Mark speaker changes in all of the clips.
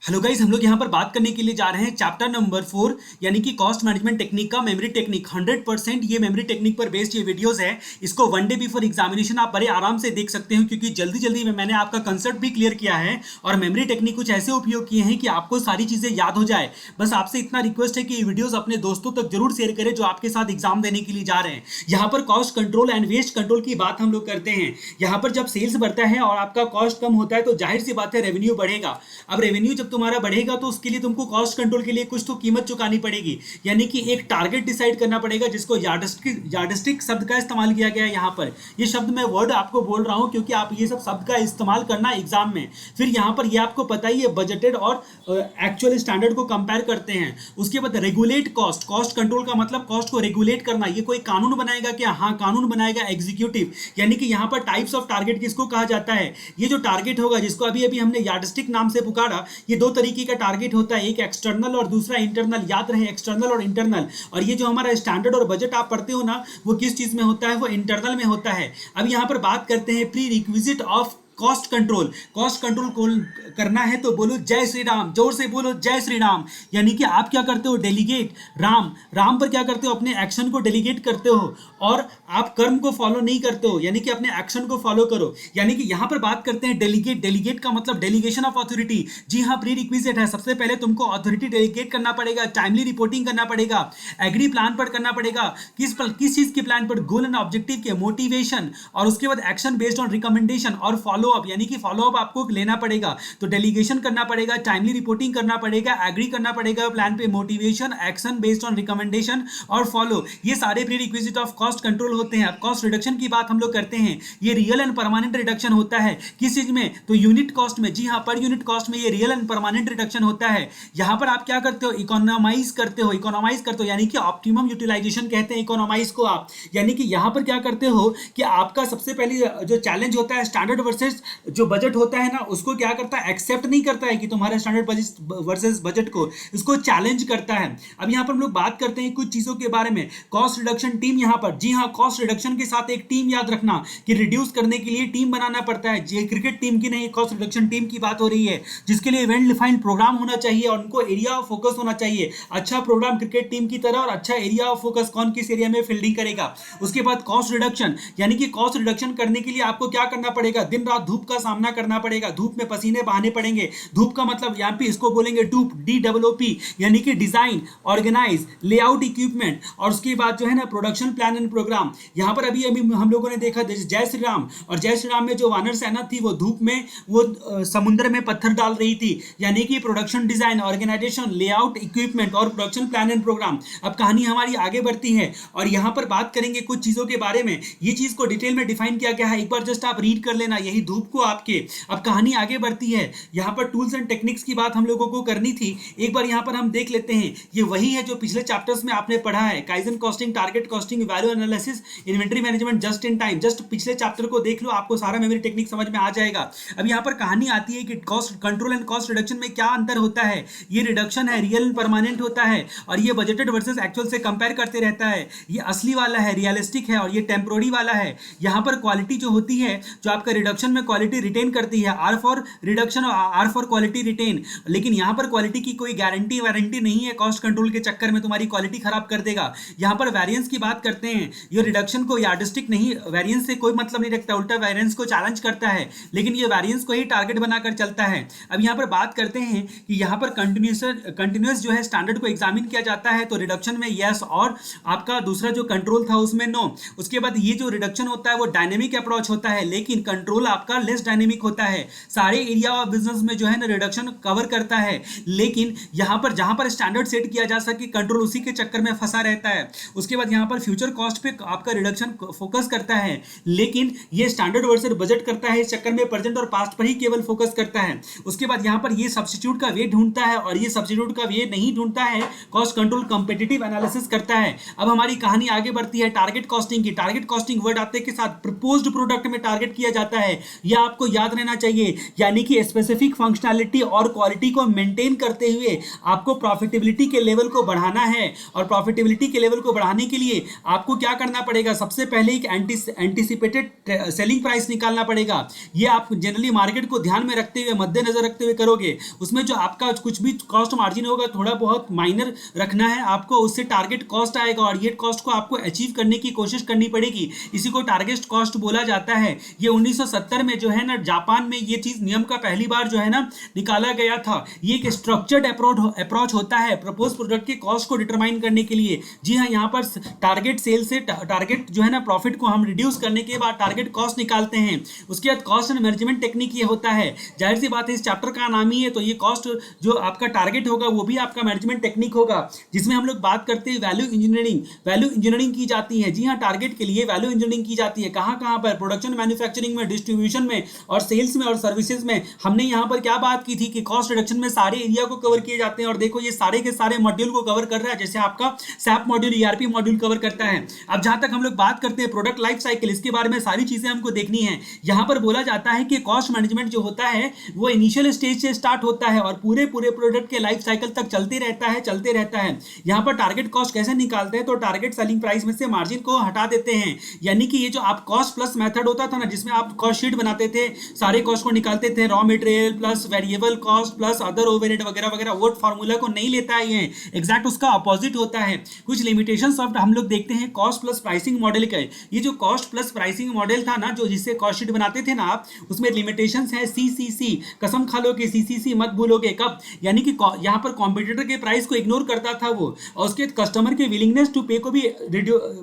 Speaker 1: Hello guys, हम लोग यहाँ पर बात करने के लिए जा रहे हैं चैप्टर नंबर 4 यानी कि कॉस्ट मैनेजमेंट टेक्निक का मेमोरी टेक्निक। 100% ये मेमोरी टेक्निक पर बेस्ड ये वीडियोस है। इसको वन डे बिफोर एग्जामिनेशन आप बड़े आराम से देख सकते हो, क्योंकि जल्दी जल्दी में मैंने आपका कंसेप्ट भी क्लियर किया है और मेमोरी टेक्निक कुछ ऐसे उपयोग किए हैं कि आपको सारी चीजें याद हो जाए। बस आपसे इतना रिक्वेस्ट है कि ये वीडियोस अपने दोस्तों तक जरूर शेयर करें जो आपके साथ एग्जाम देने के लिए जा रहे हैं। यहाँ पर cost control and waste control की बात हम लोग करते हैं। यहाँ पर जब सेल्स बढ़ता है और आपका कॉस्ट कम होता है तो जाहिर सी बात है रेवेन्यू बढ़ेगा। अब रेवेन्यू जब तुम्हारा बढ़ेगा तो उसके लिए तुमको कॉस्ट कंट्रोल के लिए कुछ तो कीमत चुकानी पड़ेगी, यानी कि एक टारगेट डिसाइड करना पड़ेगा, जिसको यार्डस्टिक शब्द का इस्तेमाल किया गया है यहाँ पर। ये शब्द मैं वर्ड आपको बोल रहा हूँ क्योंकि आप ये सब शब्द का इस्तेमाल करना एग्जाम में। फिर यहाँ पर ये आपको पता ही है, बजटेड और एक्चुअल स्टैंडर्ड को कंपेयर करते हैं। उसके बाद रेगुलेट कॉस्ट। कॉस्ट कंट्रोल का मतलब कॉस्ट को रेगुलेट करना। ये कोई कानून बनाएगा क्या? हाँ, कानून बनाएगा एग्जीक्यूटिव। यानी कि यहाँ पर टाइप्स ऑफ टारगेट किसको कहा जाता है? ये जो टारगेट होगा, जिसको अभी अभी हमने यार्डस्टिक नाम से पुकारा, ये दो तरीके का टारगेट होता है, एक एक्सटर्नल और दूसरा इंटरनल। याद रहे, एक्सटर्नल और इंटरनल। और ये जो हमारा स्टैंडर्ड और बजट आप पढ़ते हो ना, वो किस चीज में होता है? वो इंटरनल में होता है। अब यहां पर बात करते हैं pre requisite of cost control. Cost control करना है तो बोलो जय श्री राम, जोर से बोलो जय श्री राम। यानी कि आप क्या करते हो? डेलीगेट। राम राम पर क्या करते हो? अपने एक्शन को डेलीगेट करते हो और आप कर्म को फॉलो नहीं करते हो, यानी कि अपने एक्शन को फॉलो करो। यानी कि यहां पर बात करते हैं डेलीगेट। डेलीगेट का मतलब डेलीगेशन ऑफ अथॉरिटी। जी हाँ, प्री रिक्विजिट है। सबसे पहले तुमको अथॉरिटी डेलीगेट करना पड़ेगा, टाइमली रिपोर्टिंग करना पड़ेगा, एग्री प्लान पर करना पड़ेगा। किस चीज के प्लान पर? गोल एंड ऑब्जेक्टिव के, मोटिवेशन, और उसके बाद एक्शन बेस्ड ऑन रिकमेंडेशन और फॉलो अप, यानी कि फॉलो अप आपको लेना पड़ेगा। तो डेलीगेशन करना पड़ेगा, टाइमली रिपोर्टिंग करना पड़ेगा, एग्री करना पड़ेगा प्लान पे, motivation, action based on recommendation और फॉलो। ये सारे pre requisite of cost control होते हैं। अब कॉस्ट रिडक्शन की बात हम लोग करते हैं। ये रियल एंड परमानेंट रिडक्शन होता है। किस चीज में? तो यूनिट कॉस्ट में। जी हाँ, पर यूनिट कॉस्ट में ये रियल एंड परमानेंट रिडक्शन होता है। यहां पर आप क्या करते हो? इकोनॉमाइज करते हो। इकोनॉमाइज करते हो यानी कि ऑप्टिमम यूटिलाइजेशन कहते हैं इकोनॉमाइज को आप। यानी कि यहां पर क्या करते हो कि आपका सबसे पहले जो चैलेंज होता है, स्टैंडर्ड वर्सेस जो बजट होता है ना, उसको क्या करता है? एक्सेप्ट नहीं करता है कि तुम्हारे स्टैंडर्ड वर्सेस बजट को, इसको चैलेंज करता है। अब यहां पर हम लोग बात करते हैं कुछ चीजों के बारे में। कॉस्ट रिडक्शन टीम यहां पर। जी हाँ, कॉस्ट रिडक्शन के साथ एक टीम याद रखना कि रिड्यूस करने के लिए टीम बनाना पड़ता है। ये क्रिकेट टीम की नहीं, कॉस्ट रिडक्शन टीम की बात हो रही है, जिसके लिए वेल डिफाइंड प्रोग्राम होना चाहिए और उनको एरिया ऑफ फोकस होना चाहिए। अच्छा प्रोग्राम क्रिकेट टीम की तरह और अच्छा एरिया ऑफ फोकस, कौन किस एरिया में फील्डिंग करेगा। उसके बाद कॉस्ट रिडक्शन, यानी कि कॉस्ट रिडक्शन करने के लिए आपको क्या करना पड़ेगा? दिन रात धूप का सामना करना पड़ेगा, धूप में पसीने बहाने पड़ेंगे। धूप का मतलब यहाँ पे इसको बोलेंगे डूप, DOOP, यानी कि डिजाइन, ऑर्गेनाइज, लेआउट, इक्विपमेंट, और उसके बाद जो है ना प्रोडक्शन प्लान एंड प्रोग्राम। यहाँ पर अभी अभी हम लोगों ने देखा जय श्री राम, और जय श्री राम में जो वानर सेना थी वो धूप में वो समुद्र में पत्थर डाल रही थी। यानी कि production design, organisation, layout, equipment और प्रोडक्शन प्लान एंड प्रोग्राम। अब कहानी हमारी आगे बढ़ती है और यहाँ पर बात करेंगे कुछ चीजों के बारे में। ये चीज को डिटेल में डिफाइन किया गया है, एक बार जस्ट आप रीड कर लेना, यही धूप को आपके। अब कहानी आगे बढ़ती है। यहाँ पर टूल्स एंड टेक्निक्स की बात हम लोगों को करनी थी, एक बार यहाँ पर हम देख लेते हैं। ये वही है जो पिछले चैप्टर्स में आपने पढ़ा है, kaizen costing, target costing, value analysis, inventory management, just in time. Just पिछले चैप्टर को देख लो, आपको सारा मेमोरी टेक्निक समझ में आ जाएगा। अब यहाँ पर कहानी आती है कि cost control and cost reduction में क्या अंतर होता है। ये रिडक्शन है, रियल परमानेंट होता है, और ये बजटेड वर्सेस एक्चुअल से कंपेयर करते रहता है। ये असली वाला है, रियलिस्टिक है, और ये टेम्पोररी वाला है। यहाँ पर क्वालिटी जो होती है, जो आपका रिडक्शन में क्वालिटी रिटेन करती है, आर फॉर रिडक्शन और आर फॉर क्वालिटी रिटेन। लेकिन यहाँ पर क्वालिटी की कोई गारंटी वारंटी नहीं है, कॉस्ट कंट्रोल के चक्कर में तुम्हारी क्वालिटी खराब कर देगा। यहाँ पर वेरिएंस की बात करते हैं। ये रिडक्शन को यार्डस्टिक नहीं, वेरिएंस से कोई मतलब नहीं रखता, उल्टा वेरिएंस को चैलेंज करता है, लेकिन ये वेरिएंस को ही टारगेट बनाकर चलता है। अब यहाँ पर बात करते हैं कि यहाँ पर कंटिन्यूस जो है स्टैंडर्ड को एग्जामिन किया जाता है, तो रिडक्शन में यस, और आपका दूसरा जो कंट्रोल था उसमें नो। उसके बाद ये जो रिडक्शन होता है वो डायनेमिक अप्रोच होता है, लेकिन कंट्रोल आपका लेस डायनेमिक होता है। सारे एरिया ऑफ बिजनेस में जो है ना रिडक्शन कवर करता है, लेकिन यहाँ पर जहां पर स्टैंडर्ड सेट किया जा सके, कंट्रोल उसी के चक्कर में फंसा रहता है। उसके बाद यहाँ पर फ्यूचर कॉस्ट पे आपका रिडक्शन फोकस करता है, लेकिन ये स्टैंडर्ड वर्सेस बजट करता है, इस चक्कर में प्रेजेंट और पास्ट पर ही केवल फोकस करता है। उसके बाद यहाँ पर ये सब्स्टिट्यूट का वे ढूंढता है, और ये सब्स्टिट्यूट का वे नहीं ढूंढता है, कॉस्ट कंट्रोल कंपेटिटिव एनालिसिस करता है। अब हमारी कहानी आगे बढ़ती है टारगेट कॉस्टिंग की। टारगेट कॉस्टिंग वर्ड आते के साथ प्रपोज्ड प्रोडक्ट में टारगेट किया जाता है, यह आपको याद रहना चाहिए। यानी कि स्पेसिफिक फंक्शनैलिटी और क्वालिटी को मेंटेन करते हुए आपको प्रॉफिटेबिलिटी के लेवल को बढ़ाना है, और प्रॉफिटेबिलिटी के लेवल को बढ़ाने के लिए आपको क्या करना पड़ेगा, सबसे पहले एक एंटीसिपेटेड सेलिंग प्राइस निकालना पड़ेगा। ये आप जनरली मार्केट को ध्यान में रखते हुए, मद्देनजर रखते हुए करोगे। उसमें जो आपका कुछ भी कॉस्ट मार्जिन होगा थोड़ा बहुत माइनर रखना है आपको, उससे टारगेट कॉस्ट आएगा और ये कॉस्ट को आपको अचीव करने की कोशिश करनी पड़ेगी। इसी को टारगेट कॉस्ट बोला जाता है। ये 1970 में जो है ना जापान में ये चीज नियम का पहली बार जो है ना निकाला गया था। ये एक स्ट्रक्चर्ड अप्रोच होता है प्रपोज प्रोडक्ट के कॉस्ट को डिटरमाइन करने के लिए। जी हाँ, यहाँ पर टारगेट सेल से टारगेट जो है ना प्रॉफिट को हम रिड्यूस करने के बाद टारगेट कॉस्ट निकालते हैं। उसके बाद कॉस्ट एंड मैनेजमेंट टेक्निक ये होता है। जाहिर सी बात है इस चैप्टर का नाम ही है, तो ये कॉस्ट जो आपका टारगेट होगा वो भी आपका मैनेजमेंट टेक्निक होगा, जिसमें हम लोग बात करते हैं वैल्यू इंजीनियरिंग। वैल्यू इंजीनियरिंग की जाती है। जी हाँ, टारगेट के लिए वैल्यू इंजीनियरिंग की जाती है। कहाँ कहाँ पर? प्रोडक्शन मैन्युफैक्चरिंग में, डिस्ट्रीब्यूशन में और सेल्स में और सर्विसेज में। हमने यहाँ पर क्या बात की थी कि कॉस्ट रिडक्शन में सारे एरिया को कवर किए जाते हैं, और देखो ये सारे के सारे मॉड्यूल को कवर कर रहा है, जैसे आपका SAP module, ERP module cover करता है। अब जहां तक हम लोग बात करते हैं प्रोडक्ट लाइफ साइकिल, इसके बारे में सारी चीजें हमको देखनी है। यहां पर बोला जाता है कि कॉस्ट मैनेजमेंट जो होता है वो इनिशियल स्टेज से स्टार्ट होता है और पूरे प्रोडक्ट के लाइफ साइकिल तक चलते रहता है। यहां पर टारगेट कॉस्ट कैसे निकालते हैं, तो टारगेट सेलिंग प्राइस में से मार्जिन को हटा देते हैं। यानी कि ये जो आप कॉस्ट प्लस मेथड होता था ना, जिसमें आप कॉस्ट शीट बनाते थे, सारे कॉस्ट को निकालते थे, raw material plus variable cost plus other overhead वगैरह वगैरह, वो फार्मूला को नहीं लेता है ये, एग्जैक्ट उसका अपोजिट होता है। कुछ लिमिटेशंस ऑफ हम लोग देखते हैं कॉस्ट प्लस प्राइसिंग मॉडल का। ये जो कॉस्ट प्लस प्राइसिंग मॉडल था ना, जो जिससे कॉस्ट शीट बनाते थे ना आप, उसमें लिमिटेशंस है सीसीसी। कसम खा लो कि सीसीसी मत भूलोगे। कब? यानी कि यहाँ पर कॉम्पिटिटर के प्राइस को इग्नोर करता था वो, और उसके कस्टमर के विलिंगनेस टू पे को भी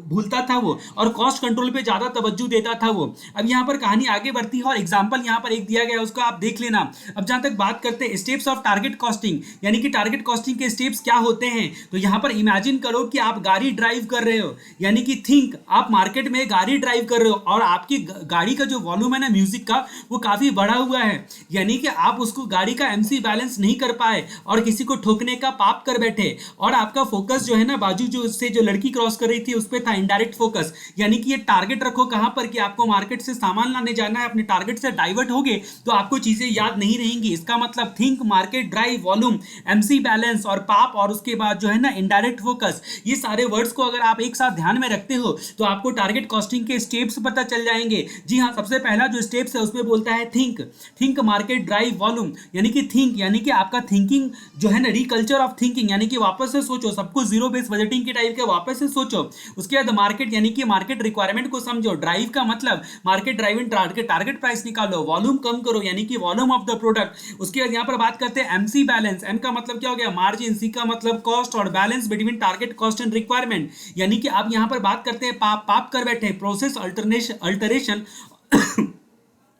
Speaker 1: भूलता था वो, और कॉस्ट कंट्रोल पे ज्यादा तवज्जो देता था वो। अब यहाँ पर कहानी आगे बढ़ती है और एग्जांपल यहाँ पर एक दिया गया है, उसको आप देख लेना। अब जहां तक बात करते हैं स्टेप्स ऑफ टारगेट कॉस्टिंग, यानी कि टारगेट कॉस्टिंग के स्टेप्स क्या होते हैं, तो यहाँ पर इमेजिन करो कि आप गाड़ी ड्राइव कर रहे हो, यानी कि थिंक आप मार्केट में गाड़ी ड्राइव कर रहे हो और आपकी गाड़ी का जो वॉल्यूम है ना म्यूजिक का, वो काफी बढ़ा हुआ है। यानी कि आप उसको गाड़ी का एमसी बैलेंस नहीं कर पाए और किसी को ठोकने का पाप कर बैठे, और आपका फोकस जो है ना बाजू जो उससे जो लड़की क्रॉस कर रही थी उस पर था, इनडायरेक्ट फोकस। यानी कि ये टारगेट रखो कहां पर कि आपको मार्केट से सामान लाने जाना है, अपने टारगेट से डाइवर्ट होगे तो आपको चीजें याद नहीं रहेंगी। इसका मतलब think, market, drive, volume, MC balance और पाप, और उसके बाद जो है ना इनडायरेक्ट फोकस, ये सारे वर्ड्स को अगर आप एक साथ ध्यान में रखते हो तो आपको टारगेट कॉस्टिंग के स्टेप्स पता चल जाएंगे। जी हाँ, सबसे पहला जो स्टेप्स है उसमें बोलता है think, think, market, drive, volume. यानी कि थिंक यानी कि आपका थिंकिंग जो है ना, रिकल्चर ऑफ थिंकिंग, यानी कि वापस से सोचो, सब कुछ जीरो बेस बजटिंग के टाइप के वापस से सोचो। उसके बाद मार्केट, यानी कि मार्केट रिक्वायरमेंट को समझो। ड्राइव का मतलब मार्केट ड्राइविंग टारगेट प्राइस निकालो। वॉल्यूम कम करो, यानी कि वॉल्यूम ऑफ द प्रोडक्ट। उसके बाद यहाँ पर बात करते हैं एमसी बैलेंस। एम का मतलब क्या हो गया? मार्जिन। सी का मतलब कॉस्ट, और balance between target cost and requirement. यानी कि आप यहाँ पर बात करते हैं पाप कर बैठे, प्रोसेस अल्टरेशन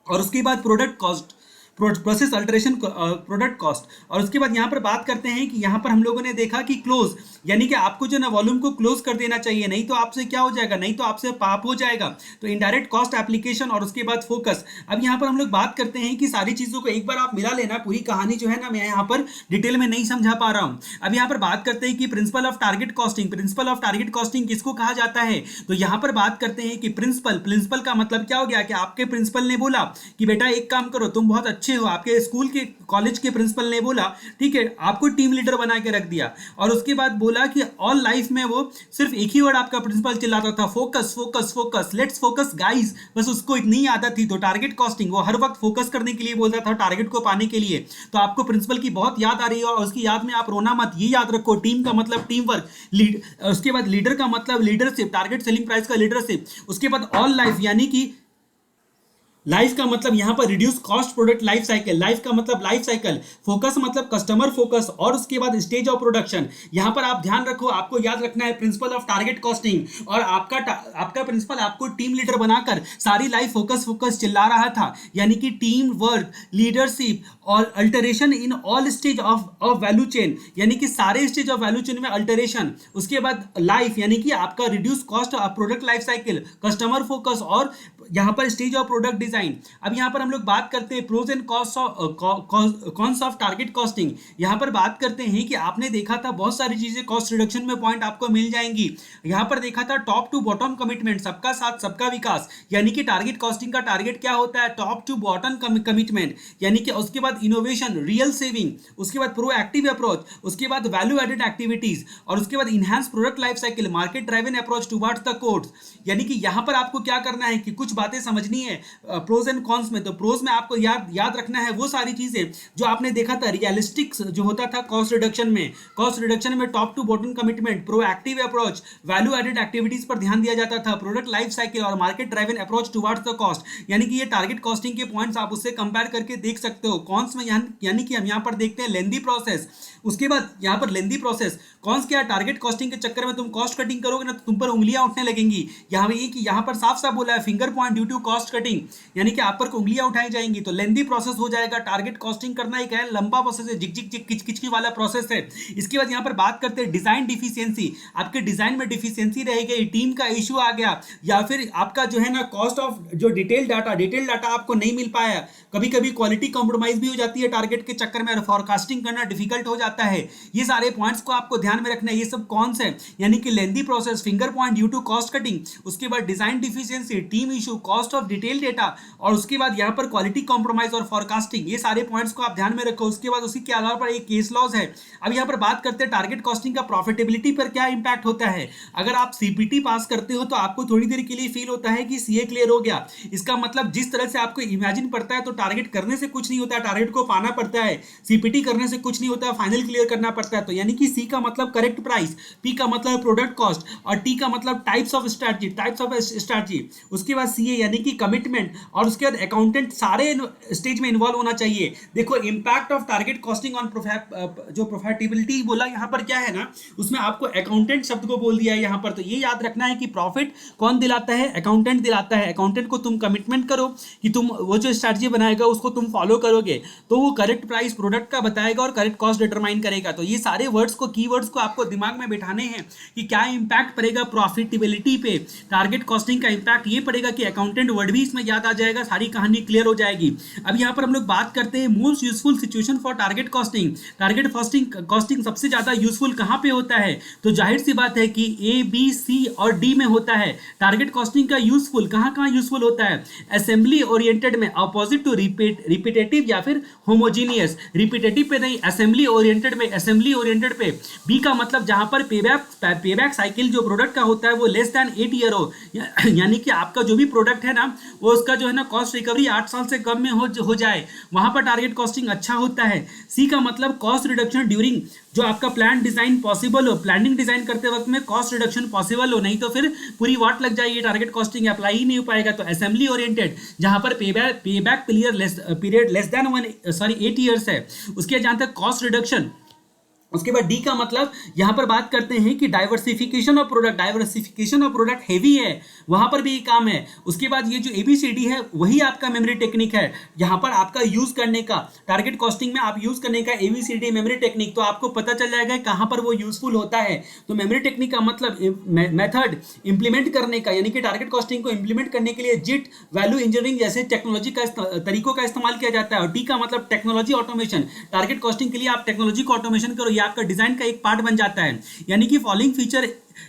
Speaker 1: और उसके बाद product cost, process alteration, product cost. और उसके बाद यहाँ पर बात करते हैं कि यहाँ पर हम लोगों ने देखा कि क्लोज, यानी कि आपको जो ना वॉल्यूम को क्लोज कर देना चाहिए, नहीं तो आपसे क्या हो जाएगा, नहीं तो आपसे पाप हो जाएगा। तो इनडायरेक्ट कॉस्ट एप्लीकेशन और उसके बाद फोकस। अब यहाँ पर हम लोग बात करते हैं कि सारी चीजों को एक बार आप मिला लेना, पूरी कहानी जो है ना मैं यहाँ पर डिटेल में नहीं समझा पा रहा हूँ। अब यहाँ पर बात करते हैं कि principle of target costing. Principle of target costing किसको कहा जाता है, तो यहाँ पर बात करते हैं कि प्रिंसिपल का मतलब क्या हो गया कि आपके प्रिंसिपल ने बोला कि बेटा एक काम करो, तुम बहुत अच्छे हो। आपके स्कूल के कॉलेज के प्रिंसिपल ने बोला, ठीक है, आपको टीम लीडर बना के रख दिया, और उसके बाद बोला कि ऑल लाइफ में वो सिर्फ एक ही वर्ड आपका प्रिंसिपल चिल्लाता था, focus focus focus, let's focus guys. बस उसको इतनी आदत थी। तो टारगेट कॉस्टिंग, वो हर वक्त फोकस करने के लिए बोलता था, टारगेट को पाने के लिए। तो आपको प्रिंसिपल की बहुत याद आ रही है, और उसकी याद में आप रोना मत। ये याद रखो, टीम का मतलब टीम वर्क, उसके बाद लीडर का मतलब लीडरशिप, टारगेट सेलिंग प्राइस का लीडरशिप। उसके बाद ऑल लाइफ, यानी कि लाइफ का मतलब यहां पर reduce cost product life cycle, life का मतलब लाइफ साइकिल, फोकस मतलब कस्टमर फोकस, और उसके बाद स्टेज ऑफ प्रोडक्शन। यहां पर आप ध्यान रखो, आपको याद रखना है प्रिंसिपल ऑफ टारगेट कॉस्टिंग, और आपका प्रिंसिपल आपको टीम लीडर बनाकर सारी लाइफ फोकस चिल्ला रहा था। यानी कि टीम वर्क, लीडरशिप और alteration in all stage of value chain, यानी कि सारे स्टेज ऑफ वैल्यू चेन में अल्टरेशन। उसके बाद लाइफ, यानी कि आपका reduce cost of product life cycle, customer focus, और यहां पर stage of product design design. अब यहाँ पर हम लोग बात करते हैं pros and cons of target costing. यहाँ पर बात करते हैं कि आपने देखा था बहुत सारी चीजें कॉस्ट रिडक्शन में पॉइंट आपको मिल जाएंगी। यहाँ पर देखा था टॉप टू बॉटम कमिटमेंट, सबका साथ सबका विकास, यानी कि टारगेट कॉस्टिंग का टारगेट क्या होता है, टॉप टू बॉटम कमिटमेंट, यानी कि उसके बाद इनोवेशन, रियल सेविंग, उसके बाद प्रोएक्टिव अप्रोच, उसके बाद वैल्यू एडेड एक्टिविटीज, और उसके बाद enhance product life cycle, market driven approach towards the course. यानी कि यहां पर आपको क्या करना है कि कुछ बातें समझनी है प्रोज एंड कॉन्स में। तो प्रोज में आपको याद रखना है वो सारी चीजें जो आपने देखा था रियलिस्टिक जो होता था कॉस्ट रिडक्शन में। कॉस्ट रिडक्शन में top to bottom commitment, proactive approach, value added activities पर ध्यान दिया जाता था, प्रोडक्ट लाइफ साइकिल और market driven approach towards the cost. यानी कि ये टारगेट कॉस्टिंग के पॉइंट्स आप उससे कंपेयर करके देख सकते हो। कॉन्स में यानी कि हम यहाँ पर देखते हैं लेंदी प्रोसेस। उसके बाद यहाँ पर लेंदी प्रोसेस कॉन्स क्या, टारगेट कॉस्टिंग के चक्कर में तुम कॉस्ट कटिंग करोगे ना तो तुम पर उंगलियां उठने लगेंगी। यहाँ पर साफ साफ बोला है finger point due to cost cutting, यानी कि आप पर उंगलियां उठाई जाएंगी। तो लेंदी प्रोसेस हो जाएगा। टारगेट कॉस्टिंग करना एक है लंबा प्रोसेस है, जिक किचकिच वाला प्रोसेस है। इसके बाद यहाँ पर बात करते हैं डिजाइन डिफिशियंसी। आपके डिजाइन में डिफिशियंसी रह गई, टीम का इशू आ गया, या फिर आपका जो है ना कॉस्ट ऑफ जो डिटेल डाटा आपको नहीं मिल पाया। कभी कभी क्वालिटी कॉम्प्रोमाइज भी हो जाती है टारगेट के चक्कर में, और फॉरकास्टिंग करना डिफिकल्ट हो जाता है। ये सारे पॉइंट्स को आपको ध्यान में रखना है। ये सब कौन से, यानी कि lengthy process, finger point due to cost cutting, उसके बाद design deficiency, team issue, cost of detail data, और उसके बाद यहाँ पर क्वालिटी कॉम्प्रोमाइज और फॉरकास्टिंग। ये सारे पॉइंट्स को आप ध्यान में रखो। उसके बाद उसी के आधार पर एक केस लॉज है। अब यहाँ पर बात करते हैं टारगेट कॉस्टिंग का प्रॉफिटेबिलिटी पर क्या इंपैक्ट होता है। अगर आप सीपीटी पास करते हो तो आपको थोड़ी देर के लिए फील होता है कि सीए क्लियर हो गया। इसका मतलब जिस तरह से आपको इमेजिन पड़ता है, तो टारगेट करने से कुछ नहीं होता है, टारगेट को पाना पड़ता है। सीपीटी करने से कुछ नहीं होता है, फाइनल क्लियर करना पड़ता है। तो यानी कि सी का मतलब करेक्ट प्राइस, पी का मतलब प्रोडक्ट कॉस्ट, और टी का मतलब टाइप्स ऑफ स्ट्रैटेजी। उसके बाद सीए यानी कि कमिटमेंट, और उसके बाद अकाउंटेंट सारे स्टेज में इन्वॉल्व होना चाहिए। देखो impact of target costing on जो प्रॉफिटेबिलिटी बोला यहाँ पर क्या है ना, उसमें आपको अकाउंटेंट शब्द को बोल दिया है यहाँ पर। तो ये याद रखना है कि प्रॉफिट कौन दिलाता है, अकाउंटेंट दिलाता है। अकाउंटेंट को तुम कमिटमेंट करो कि तुम वो जो स्ट्रैटेजी बनाएगा उसको तुम फॉलो करोगे, तो वो करेक्ट प्राइस प्रोडक्ट का बताएगा और करेक्ट कॉस्ट डिटरमाइन करेगा। तो ये सारे वर्ड्स को, कीवर्ड्स को आपको दिमाग में बिठाने हैं कि क्या इंपैक्ट पड़ेगा प्रॉफिटेबिलिटी पे। टारगेट कॉस्टिंग का इंपैक्ट ये पड़ेगा कि अकाउंटेंट वर्ड भी इसमें याद आ जाएगा, सारी कहानी क्लियर हो जाएगी। अब यहाँ पर हम लोग बात करते हैं most useful situation for target costing. Target costing सबसे ज्यादा यूजफुल कहाँ पे होता है, तो जाहिर सी बात है कि ए बी सी और डी में होता है। टारगेट कॉस्टिंग का यूजफुल कहाँ यूजफुल होता है, असेंबली ओरिएंटेड में, अपोजिट टू रिपीटेटिव या फिर होमोजीनियस। रिपीटेटिव पे नहीं, असेंबली ओरिएंटेड में। असेंबली ओरिएंटेड पे बी का मतलब जहां पर पेबैक साइकिल जो प्रोडक्ट का होता है वो लेस देन 8 ईयर हो, यानी कि आपका जो भी प्रोडक्ट है ना वो उसका जो है ना कॉस्ट रिकवरी 8 साल से कम में हो जाए, वहां पर टारगेट कॉस्टिंग अच्छा होता है। सी का मतलब कॉस्ट रिडक्शन ड्यूरिंग, जो आपका प्लान डिजाइन पॉसिबल हो, प्लानिंग डिजाइन करते वक्त में कॉस्ट रिडक्शन पॉसिबल हो, नहीं तो फिर पूरी वाट लग जाएगी, टारगेट कॉस्टिंग अप्लाई ही नहीं हो पाएगा। तो असेंबली ओरिएंटेड जहां पर payback period less than 8 years है। उसके जहां तक कॉस्ट रिडक्शन, उसके बाद डी का मतलब यहां पर बात करते हैं कि डाइवर्सिफिकेशन ऑफ प्रोडक्ट हेवी है, वहां पर भी ये काम है। उसके बाद ये जो एबीसीडी है वही आपका मेमोरी टेक्निक है, यहां पर आपका यूज करने का, टारगेट कॉस्टिंग में आप यूज करने का एबीसीडी मेमोरी टेक्निक, तो आपको पता चल जाएगा कहां पर वो यूजफुल होता है। तो मेमोरी टेक्निक का मतलब मेथड इंप्लीमेंट करने का, यानी कि टारगेट कॉस्टिंग को इंप्लीमेंट करने के लिए जिट, वैल्यू इंजीनियरिंग जैसे टेक्नोलॉजी का तरीकों का इस्तेमाल किया जाता है। और टी का मतलब टेक्नोलॉजी ऑटोमेशन, टारगेट कॉस्टिंग के लिए आप टेक्नोलॉजी को ऑटोमेशन करो, आपका डिजाइन का एक पार्ट बन जाता है। यानी कि following feature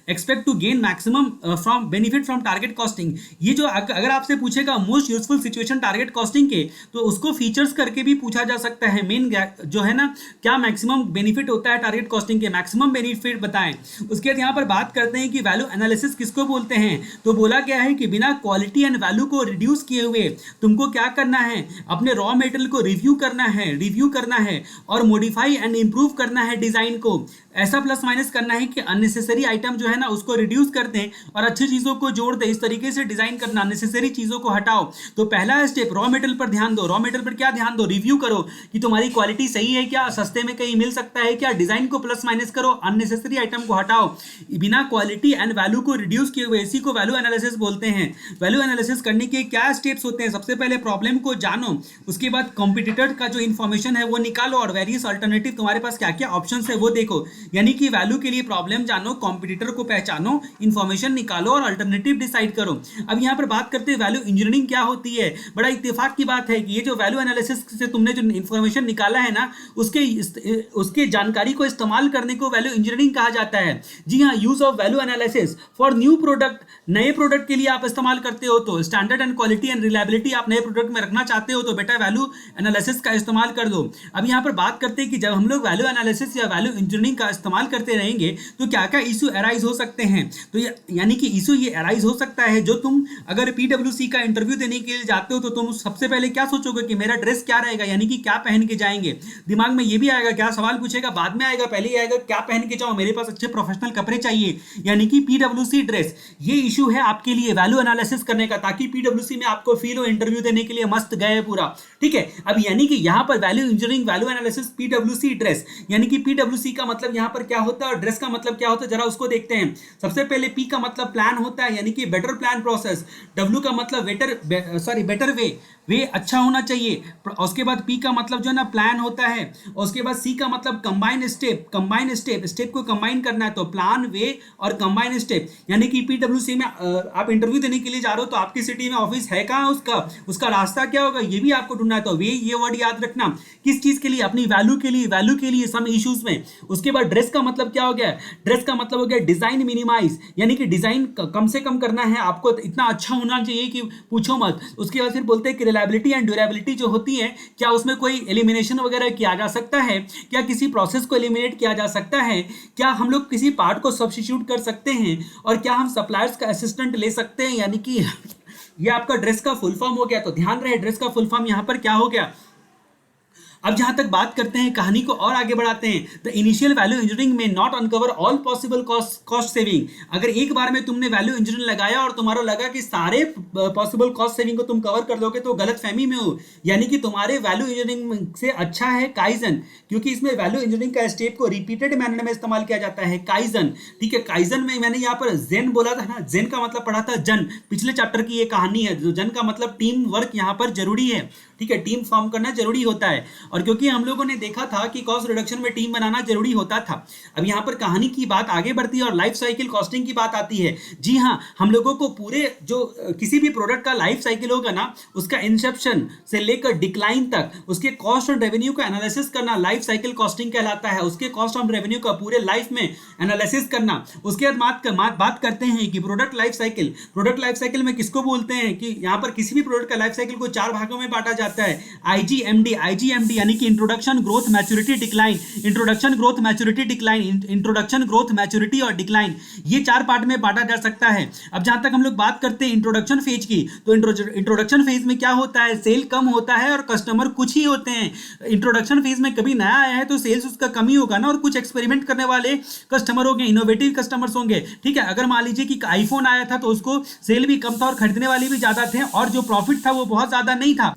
Speaker 1: expect to gain maximum from benefit from target costing. ये जो अगर आपसे पूछेगा most useful situation target costing के, तो उसको फीचर्स करके भी पूछा जा सकता है। मेन जो है ना क्या मैक्सिमम बेनिफिट होता है टारगेट कॉस्टिंग के, मैक्सिमम बेनिफिट बताएं। उसके बाद यहाँ पर बात करते हैं कि वैल्यू एनालिसिस किसको बोलते हैं, तो बोला गया है कि बिना क्वालिटी एंड वैल्यू को रिड्यूस किए हुए तुमको क्या करना है, अपने रॉ मेटेरियल को रिव्यू करना है और मॉडिफाई एंड इंप्रूव करना है डिजाइन को। ऐसा प्लस माइनस करना है कि अननेसेसरी आइटम जो है ना उसको रिड्यूस कर दें और अच्छी चीजों को जोड़ दें। इस तरीके से डिजाइन करना, अननेसेसरी चीजों को हटाओ। तो पहला स्टेप रॉ मेटेरियल पर ध्यान दो। रॉ मेटेरियल पर क्या ध्यान दो, रिव्यू करो कि तुम्हारी क्वालिटी सही है क्या, सस्ते में कहीं मिल सकता है क्या, डिजाइन को प्लस माइनस करो, अननेसेसरी आइटम को हटाओ। बिना क्वालिटी एंड वैल्यू को रिड्यूस किए हुए, इसी को वैल्यू एनालिसिस बोलते हैं। वैल्यू एनालिसिस करने के क्या स्टेप्स होते हैं, सबसे पहले प्रॉब्लम को जानो, उसके बाद कॉम्पिटिटर का जो इन्फॉर्मेशन है वो निकालो और वेरियस अल्टरनेटिव तुम्हारे पास क्या क्या ऑप्शन है वो देखो। यानी कि वैल्यू के लिए प्रॉब्लम जानो, कॉम्पिटिटर कंपेटिटर को पहचानो, इंफॉर्मेशन निकालो और अल्टरनेटिव डिसाइड करो। अब यहाँ पर बात करते हैं वैल्यू इंजीनियरिंग क्या होती है। बड़ा इत्तेफाक की बात है कि ये जो वैल्यू एनालिसिस से तुमने जो इंफॉर्मेशन निकाला है ना, उसके जानकारी को इस्तेमाल करने को वैल्यू इंजीनियरिंग कहा जाता है। जी हाँ, use of value analysis for new product, नए प्रोडक्ट के लिए आप इस्तेमाल करते हो तो standard and quality and reliability आप नए प्रोडक्ट में रखना चाहते हो तो बेटा वैल्यू एनालिसिस का इस्तेमाल कर दो। अब यहाँ पर बात करते हैं कि जब हम लोग वैल्यू एनालिसिस या वैल्यू इंजीनियरिंग का इस्तेमाल करते रहेंगे तो क्या क्या इशू अराइज हो सकते हैं। तो यानी कि इशू ये अराइज हो सकता है, जो तुम अगर पीडब्ल्यूसी का इंटरव्यू देने के लिए जाते हो तो तुम सबसे पहले क्या सोचोगे कि मेरा ड्रेस क्या रहेगा, यानी कि क्या पहन के जाएंगे। दिमाग में ये भी आएगा, क्या सवाल पूछेगा बाद में आएगा, पहले ही आएगा क्या पहन के जाओ, मेरे पास अच्छे प्रोफेशनल कपड़े चाहिए, यानी कि पीडब्ल्यूसी ड्रेस। ये इशू है आपके लिए वैल्यू एनालिसिस करने का, ताकि पीडब्ल्यूसी में आपको फील हो इंटरव्यू देने के लिए मस्त गए पूरा। ठीक है, अब यानी कि यहां पर value engineering, value analysis, PWC ड्रेस, यानी कि पीडब्ल्यूसी का मतलब यहां पर क्या होता है और ड्रेस का मतलब क्या होता है, जरा उसको देखते हैं। सबसे पहले पी का मतलब प्लान होता है, यानी कि बेटर प्लान प्रोसेस। डब्ल्यू का मतलब बेटर वे अच्छा होना चाहिए। उसके बाद पी का मतलब जो है ना प्लान होता है। उसके बाद सी का मतलब कंबाइन स्टेप को कंबाइन करना है, तो प्लान, वे और कंबाइन स्टेप। यानी कि पीडब्ल्यूसी में आप इंटरव्यू देने के लिए जा रहे हो तो आपकी सिटी में ऑफिस है कहाँ, उसका रास्ता क्या होगा ये भी आपको ढूंढना है। तो वे, ये वर्ड याद रखना किस चीज के लिए, अपनी वैल्यू के लिए सम इश्यूज में। उसके बाद ड्रेस का मतलब क्या हो गया, ड्रेस का मतलब हो गया डिजाइन मिनिमाइज, यानी कि डिजाइन कम से कम करना है आपको, इतना अच्छा होना चाहिए कि पूछो मत। उसके बाद फिर बोलते हैं कि रिलायबिलिटी एंड ड्यूरेबिलिटी जो होती है, क्या उसमें कोई एलिमिनेशन वगैरह किया जा सकता है, क्या किसी प्रोसेस को एलिमिनेट किया जा सकता है, क्या हम लोग किसी पार्ट को सब्स्टिट्यूट कर सकते हैं, और क्या हम सप्लायर्स का असिस्टेंट ले सकते हैं। यानी कि ये आपका ड्रेस का फुल फॉर्म हो गया। तो ध्यान रहे ड्रेस का फुल फॉर्म यहां पर क्या हो गया। अब जहां तक बात करते हैं, कहानी को और आगे बढ़ाते हैं। द इनिशियल वैल्यू इंजीनियरिंग में not uncover all possible cost saving. अगर एक बार में तुमने वैल्यू इंजीनियरिंग लगाया और तुम्हारा लगा कि सारे पॉसिबल कॉस्ट सेविंग को तुम कवर कर दोगे तो गलत फहमी में हो। यानी कि तुम्हारे वैल्यू इंजीनियरिंग से अच्छा है काइजन, क्योंकि इसमें वैल्यू इंजीनियरिंग का स्टेप को रिपीटेड मैनर में इस्तेमाल किया जाता है, काइजन। ठीक है, काइजन में मैंने यहाँ पर जेन बोला था ना, जेन का मतलब पढ़ा था जन, पिछले चैप्टर की ये कहानी है। जो जन का मतलब टीम वर्क यहाँ पर जरूरी है। ठीक है, टीम फॉर्म करना जरूरी होता है, और क्योंकि हम लोगों ने देखा था कि कॉस्ट रिडक्शन में टीम बनाना जरूरी होता था। अब यहाँ पर कहानी की बात आगे बढ़ती है और लाइफ साइकिल कॉस्टिंग की बात आती है। जी हाँ, हम लोगों को पूरे जो किसी भी प्रोडक्ट का लाइफ साइकिल होगा ना, उसका इंसेप्शन से लेकर डिक्लाइन तक उसके कॉस्ट और रेवेन्यू का एनालिसिस करना लाइफ साइकिल कॉस्टिंग कहलाता है। उसके कॉस्ट और रेवेन्यू का पूरे लाइफ में एनालिसिस करना। उसके बाद बात करते हैं कि प्रोडक्ट लाइफ साइकिल में किसको बोलते हैं, कि यहाँ पर किसी भी प्रोडक्ट का लाइफ साइकिल को 4 भागों में बांटा जाता है। आईजीएमडी यानी कि introduction, growth, maturity, decline. Introduction, growth, maturity, decline. Introduction, growth, maturity और डिक्लाइन, ये 4 पार्ट में बांटा जा सकता है। अब जहां तक हम लोग बात करते हैं इंट्रोडक्शन फेज की, तो इंट्रोडक्शन फेज में क्या होता है, सेल कम होता है और कस्टमर कुछ ही होते हैं। इंट्रोडक्शन फेज में कभी नया आया है तो सेल्स उसका कम ही होगा ना, और कुछ एक्सपेरिमेंट करने वाले कस्टमर होंगे, इनोवेटिव कस्टमर्स होंगे। ठीक है, अगर मान लीजिए कि आईफोन आया था तो उसको सेल भी कम था और खरीदने वाले भी ज्यादा थे, और जो प्रॉफिट था वो बहुत ज्यादा नहीं था।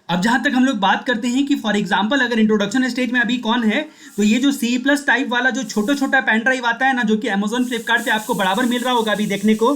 Speaker 1: अब जहां तक हम लोग बात करते हैं कि फॉर एग्जांपल अगर इंट्रोडक्शन स्टेज में अभी कौन है, तो ये जो C+ टाइप वाला जो छोटा पेन ड्राइव आता है ना, जो कि अमेजोन फ्लिपकार्ट पे आपको बराबर मिल रहा होगा अभी देखने को।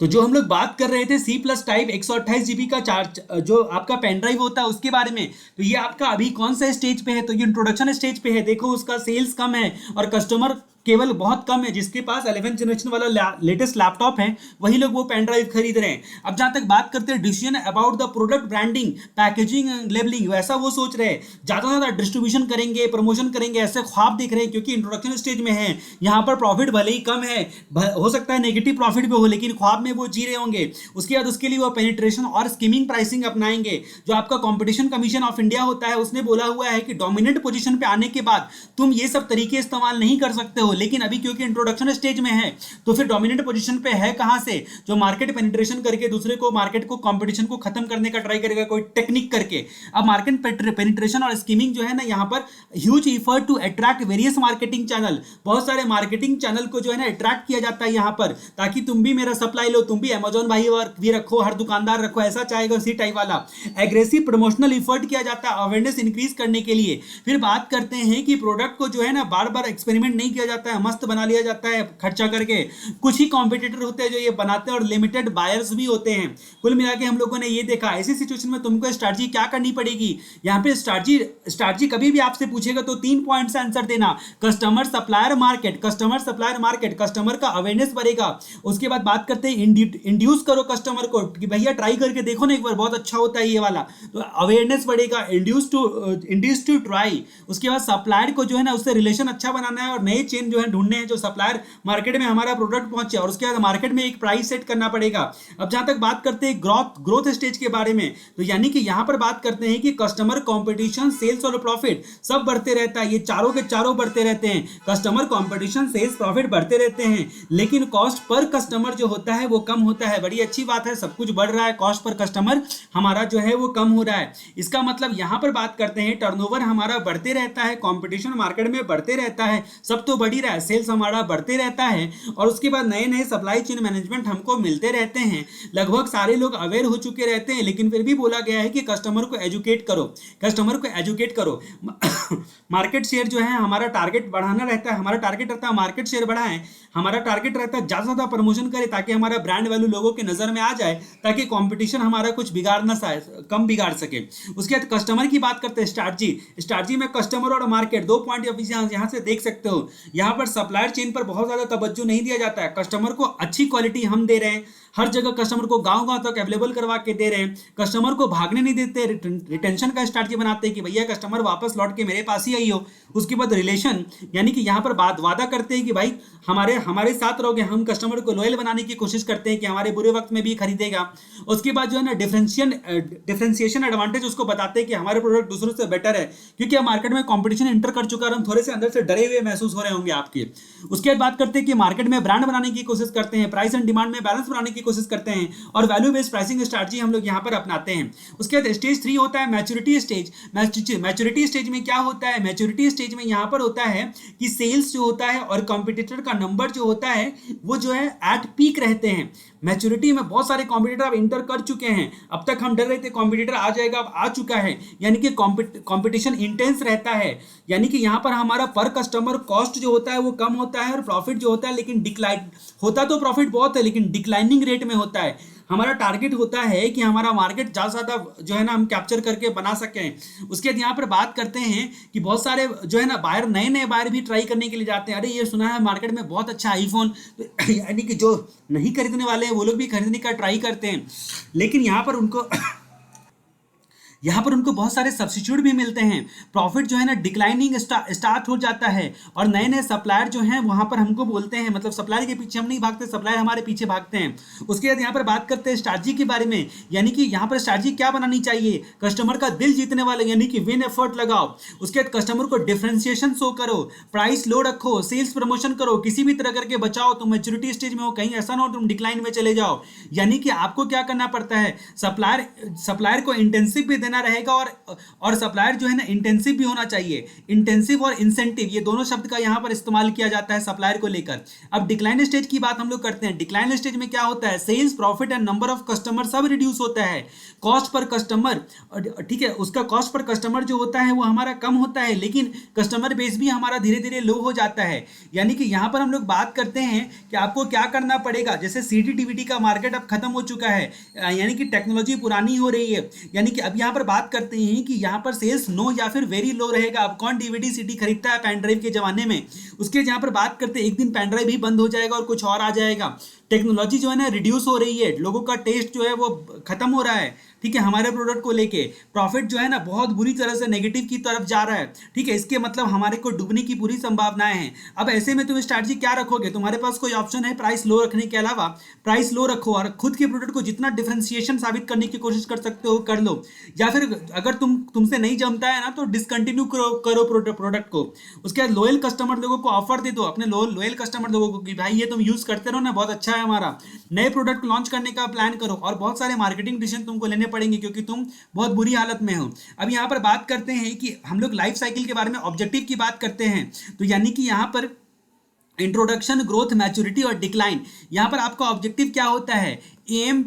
Speaker 1: तो जो हम लोग बात कर रहे थे C+ टाइप 128 GB का चार्ज जो आपका पेन ड्राइव होता है उसके बारे में, तो ये आपका अभी कौन सा स्टेज पे है, तो ये इंट्रोडक्शन स्टेज पे है। देखो उसका सेल्स कम है और कस्टमर केवल बहुत कम है। जिसके पास 11th जनरेशन वाला लेटेस्ट लैपटॉप है वही लोग वो पेन ड्राइव खरीद रहे हैं। अब जहां तक बात करते हैं decision about the product branding, packaging, labelling, वैसा वो सोच रहे हैं ज्यादा से ज्यादा डिस्ट्रीब्यूशन करेंगे, प्रमोशन करेंगे, ऐसे ख्वाब देख रहे हैं, क्योंकि इंट्रोडक्शन स्टेज में है। यहाँ पर प्रॉफिट भले ही कम है, हो सकता है नेगेटिव प्रॉफिट भी हो, लेकिन ख्वाब में वो जी रहे होंगे। उसके बाद उसके लिए वो पेनिट्रेशन और स्कीमिंग प्राइसिंग अपनाएंगे। जो आपका कॉम्पिटिशन कमीशन ऑफ इंडिया होता है उसने बोला हुआ है कि डोमिनेंट पोजीशन पे आने के बाद तुम ये सब तरीके इस्तेमाल नहीं कर सकते हो, लेकिन अभी क्योंकि इंट्रोडक्शन स्टेज में है तो फिर डोमिनेंट पोजीशन पे है कहां से, जो मार्केट पेनिट्रेशन करके दूसरे को मार्केट को कंपटीशन को खत्म करने का ट्राई करेगा कोई टेक्निक करके। अब मार्केट पेनिट्रेशन और स्कीमिंग जो है ना, यहाँ पर huge effort to attract various marketing channel, बहुत सारे मार्केटिंग चैनल को जो है ना अट्रैक्ट किया जाता है यहाँ पर, ताकि तुम भी मेरा सप्लाई लो, तुम भी अमेजोन भाई भी रखो, हर दुकानदार रखो, ऐसा चाहेगा उसी टाइप वाला। एग्रेसिव प्रमोशनल एफर्ट किया जाता है अवेयरनेस इंक्रीज करने के लिए। फिर बात करते हैं कि प्रोडक्ट को जो है ना बार बार एक्सपेरिमेंट नहीं किया जाता जाता है, मस्त बना लिया जाता है खर्चा करके। कुछ ही कॉम्पिटिटर होते हैं जो ये बनाते हैं और लिमिटेड बायर्स भी होते हैं। कुल मिला के हम लोगों ने ये देखा, ऐसी सिचुएशन में तुमको स्ट्रैटेजी क्या करनी पड़ेगी। यहाँ पे स्ट्रैटेजी कभी भी आपसे पूछेगा तो 3 पॉइंट से आंसर देना। Customer supplier market, customer supplier market, customer का अवेयरनेस बढ़ेगा। उसके बाद बात करते हैं इंड्यूस करो कस्टमर को कि भैया ट्राई करके देखो ना एक बार, बहुत अच्छा होता है ये वाला, तो अवेयरनेस बढ़ेगा। Induce to try. उसके बाद सप्लायर को जो है ना उससे रिलेशन अच्छा बनाना है और नए चेन जो है ढूंढने हैं जो सप्लायर मार्केट में हमारा प्रोडक्ट पहुंचे, और उसके बाद मार्केट में एक प्राइस सेट करना पड़ेगा। अब जहां तक बात करते हैं ग्रोथ स्टेज के बारे में, तो यानी कि यहां पर बात करते हैं कि कस्टमर कंपटीशन, सेल्स और प्रॉफिट सब बढ़ते रहता है, ये चारों के चारों बढ़ते रहते हैं। कस्टमर कंपटीशन, सेल्स, प्रॉफिट बढ़ते रहते हैं, लेकिन कॉस्ट पर कस्टमर जो होता है वो कम होता है। बड़ी अच्छी बात है, सब कुछ बढ़ रहा है, कॉस्ट पर कस्टमर हमारा जो है वो कम हो रहा है। इसका मतलब यहां पर बात करते हैं टर्नओवर हमारा बढ़ते रहता है, कंपटीशन मार्केट में बढ़ते रहता है, सब तो बढ़ ही रहा है, सेल्स हमारा बढ़ते रहता है, और उसके बाद नए नए सप्लाई चेन मैनेजमेंट हमको मिलते रहते हैं। लगभग सारे लोग अवेयर हो चुके रहते हैं, लेकिन फिर भी बोला गया है कि कस्टमर को एजुकेट करो, कस्टमर को एजुकेट करो। मार्केट शेयर जो है हमारा टारगेट बढ़ाना रहता है, हमारा टारगेट रहता है मार्केट शेयर बढ़ाएं, हमारा टारगेट रहता है ज़्यादा से ज़्यादा प्रमोशन करें ताकि हमारा ब्रांड वैल्यू लोगों की नज़र में आ जाए, ताकि कंपटीशन हमारा कुछ बिगाड़ ना कम बिगाड़ सके। उसके बाद कस्टमर की बात करते हैं, स्ट्रैटेजी में कस्टमर और मार्केट 2 पॉइंट यहाँ से देख सकते हो। यहाँ पर सप्लायर चेन पर बहुत ज़्यादा तवज्जो नहीं दिया जाता है, कस्टमर को अच्छी क्वालिटी हम दे रहे हैं, हर जगह कस्टमर को गांव तक अवेलेबल करवा के दे रहे हैं, कस्टमर को भागने नहीं देते, रिटेंशन का स्ट्रैटेजी बनाते हैं कि भैया कस्टमर वापस लौट के मेरे पास ही आई हो। उसके बाद रिलेशन, यानी कि यहाँ पर वादा करते हैं कि भाई हमारे साथ रहोगे, हम कस्टमर को लॉयल बनाने की कोशिश करते हैं कि हमारे बुरे वक्त में भी खरीदेगा। उसके बाद जो है ना डिफरेंशिएशन एडवांटेज उसको बताते हैं कि हमारे प्रोडक्ट दूसरों से बेटर है, क्योंकि अब मार्केट में कंपटीशन एंटर कर चुका है और हम थोड़े से अंदर से डरे हुए महसूस हो रहे होंगे आपके। उसके बाद बात करते हैं कि मार्केट में ब्रांड बनाने की कोशिश करते हैं, प्राइस एंड डिमांड में बैलेंस बनाने की कोशिश करते हैं, और वैल्यू बेस्ड प्राइसिंग स्ट्रैटेजी हम लोग यहाँ पर अपनाते हैं। उसके बाद स्टेज 3 होता है मैच्योरिटी स्टेज। मैच्योरिटी स्टेज में क्या होता है, मैच्योरिटी स्टेज में यहाँ पर होता है कि सेल्स जो होता है और कंपटीटर का नंबर जो होता है वो जो है एट पीक रहते हैं। मैच्योरिटी में बहुत सारे कॉम्पिटिटर अब इंटर कर चुके हैं, अब तक हम डर रहे थे कॉम्पिटिटर आ जाएगा, अब आ चुका है, यानी कि कॉम्पिटिशन इंटेंस रहता है। यानी कि यहाँ पर हमारा पर कस्टमर कॉस्ट जो होता है वो कम होता है और प्रॉफिट जो होता है, लेकिन डिक्लाइन होता तो प्रॉफिट बहुत है लेकिन डिक्लाइनिंग रेट में होता है। हमारा टारगेट होता है कि हमारा मार्केट ज़्यादा से ज़्यादा जो है ना हम कैप्चर करके बना सकें। उसके बाद यहाँ पर बात करते हैं कि बहुत सारे जो है ना बायर, नए बायर भी ट्राई करने के लिए जाते हैं, अरे ये सुना है मार्केट में बहुत अच्छा आईफोन, तो यानी कि जो नहीं खरीदने वाले हैं वो लोग भी खरीदने का ट्राई करते हैं, लेकिन यहाँ पर उनको बहुत सारे सब्स्टिट्यूट भी मिलते हैं, प्रॉफिट जो है ना डिक्लाइनिंग स्टार्ट हो जाता है, और नए नए सप्लायर जो हैं वहाँ पर हमको बोलते हैं, मतलब सप्लायर के पीछे हम नहीं भागते, सप्लायर हमारे पीछे भागते हैं। उसके बाद यहाँ पर बात करते हैं स्ट्रैटेजी के बारे में, यानी कि यहाँ पर स्ट्रैटेजी क्या बनानी चाहिए, कस्टमर का दिल जीतने वाले यानी कि विन एफर्ट लगाओ। उसके बाद कस्टमर को डिफ्रेंसिएशन शो करो, प्राइस लो रखो, सेल्स प्रमोशन करो, किसी भी तरह करके बचाओ। तुम मैच्योरिटी स्टेज में हो, कहीं ऐसा ना हो तुम डिक्लाइन में चले जाओ। यानी कि आपको क्या करना पड़ता है, सप्लायर को इंटेंसिव भी देना रहेगा और सप्लायर जो है ना इंटेंसिव भी होना चाहिए। इंटेंसिव और इंसेंटिव ये दोनों शब्द का यहां पर इस्तेमाल किया जाता है सप्लायर को लेकर। अब डिक्लाइन स्टेज की बात हम लोग करते हैं। डिक्लाइन स्टेज में क्या होता है, sales, profit and number of customer सब रिड्यूस होता है। कॉस्ट पर कस्टमर, ठीक है, उसका कॉस्ट पर कस्टमर जो होता है वो हमारा कम होता है, लेकिन कस्टमर बेस भी हमारा धीरे धीरे लो हो जाता है। यानी कि यहां पर हम लोग बात करते हैं कि आपको क्या करना पड़ेगा। जैसे सीडी का मार्केट अब खत्म हो चुका है, यानी कि टेक्नोलॉजी पुरानी हो रही है, यानी कि अब यहां पर बात करते हैं कि यहाँ पर सेल्स नो या फिर वेरी लो रहेगा। अब कौन डीवीडी सीडी खरीदता है पेन ड्राइव के जमाने में। उसके यहाँ पर बात करते हैं एक दिन पेन ड्राइव भी बंद हो जाएगा और कुछ और आ जाएगा। टेक्नोलॉजी जो है ना रिड्यूस हो रही है, लोगों का टेस्ट जो है वो खत्म हो रहा है, ठीक है, हमारे प्रोडक्ट को लेके। प्रॉफिट जो है ना बहुत बुरी तरह से नेगेटिव की तरफ जा रहा है, ठीक है, इसके मतलब हमारे को डूबने की पूरी संभावनाएं हैं। अब ऐसे में तुम स्ट्रैटेजी क्या रखोगे, तुम्हारे पास कोई ऑप्शन है प्राइस लो रखने के अलावा, प्राइस लो रखो और खुद के प्रोडक्ट को जितना डिफरेंशिएशन साबित करने की कोशिश कर सकते हो कर लो, या फिर अगर तुमसे नहीं जमता है ना तो डिसकंटिन्यू करो प्रोडक्ट को। उसके बाद लॉयल कस्टमर लोगों को ऑफर दे दो, अपने लॉयल कस्टमर लोगों को कि भाई ये तुम यूज करते रहो ना, बहुत अच्छा है हमारा। नए प्रोडक्ट लॉन्च करने का प्लान करो और बहुत सारे मार्केटिंग डिसीजन तुमको लेने पड़ेंगे क्योंकि तुम बहुत बुरी हालत में हो। अब यहाँ पर बात करते हैं कि हम लोग लाइफ साइकिल के बारे में, ऑब्जेक्टिव की बात करते हैं, तो यानी कि यहाँ पर इंट्रोडक्शन, ग्रोथ, मैच्योरिटी और डिक्लाइन। यहाँ पर आपका ऑब्जेक्टिव क्या होता है, एम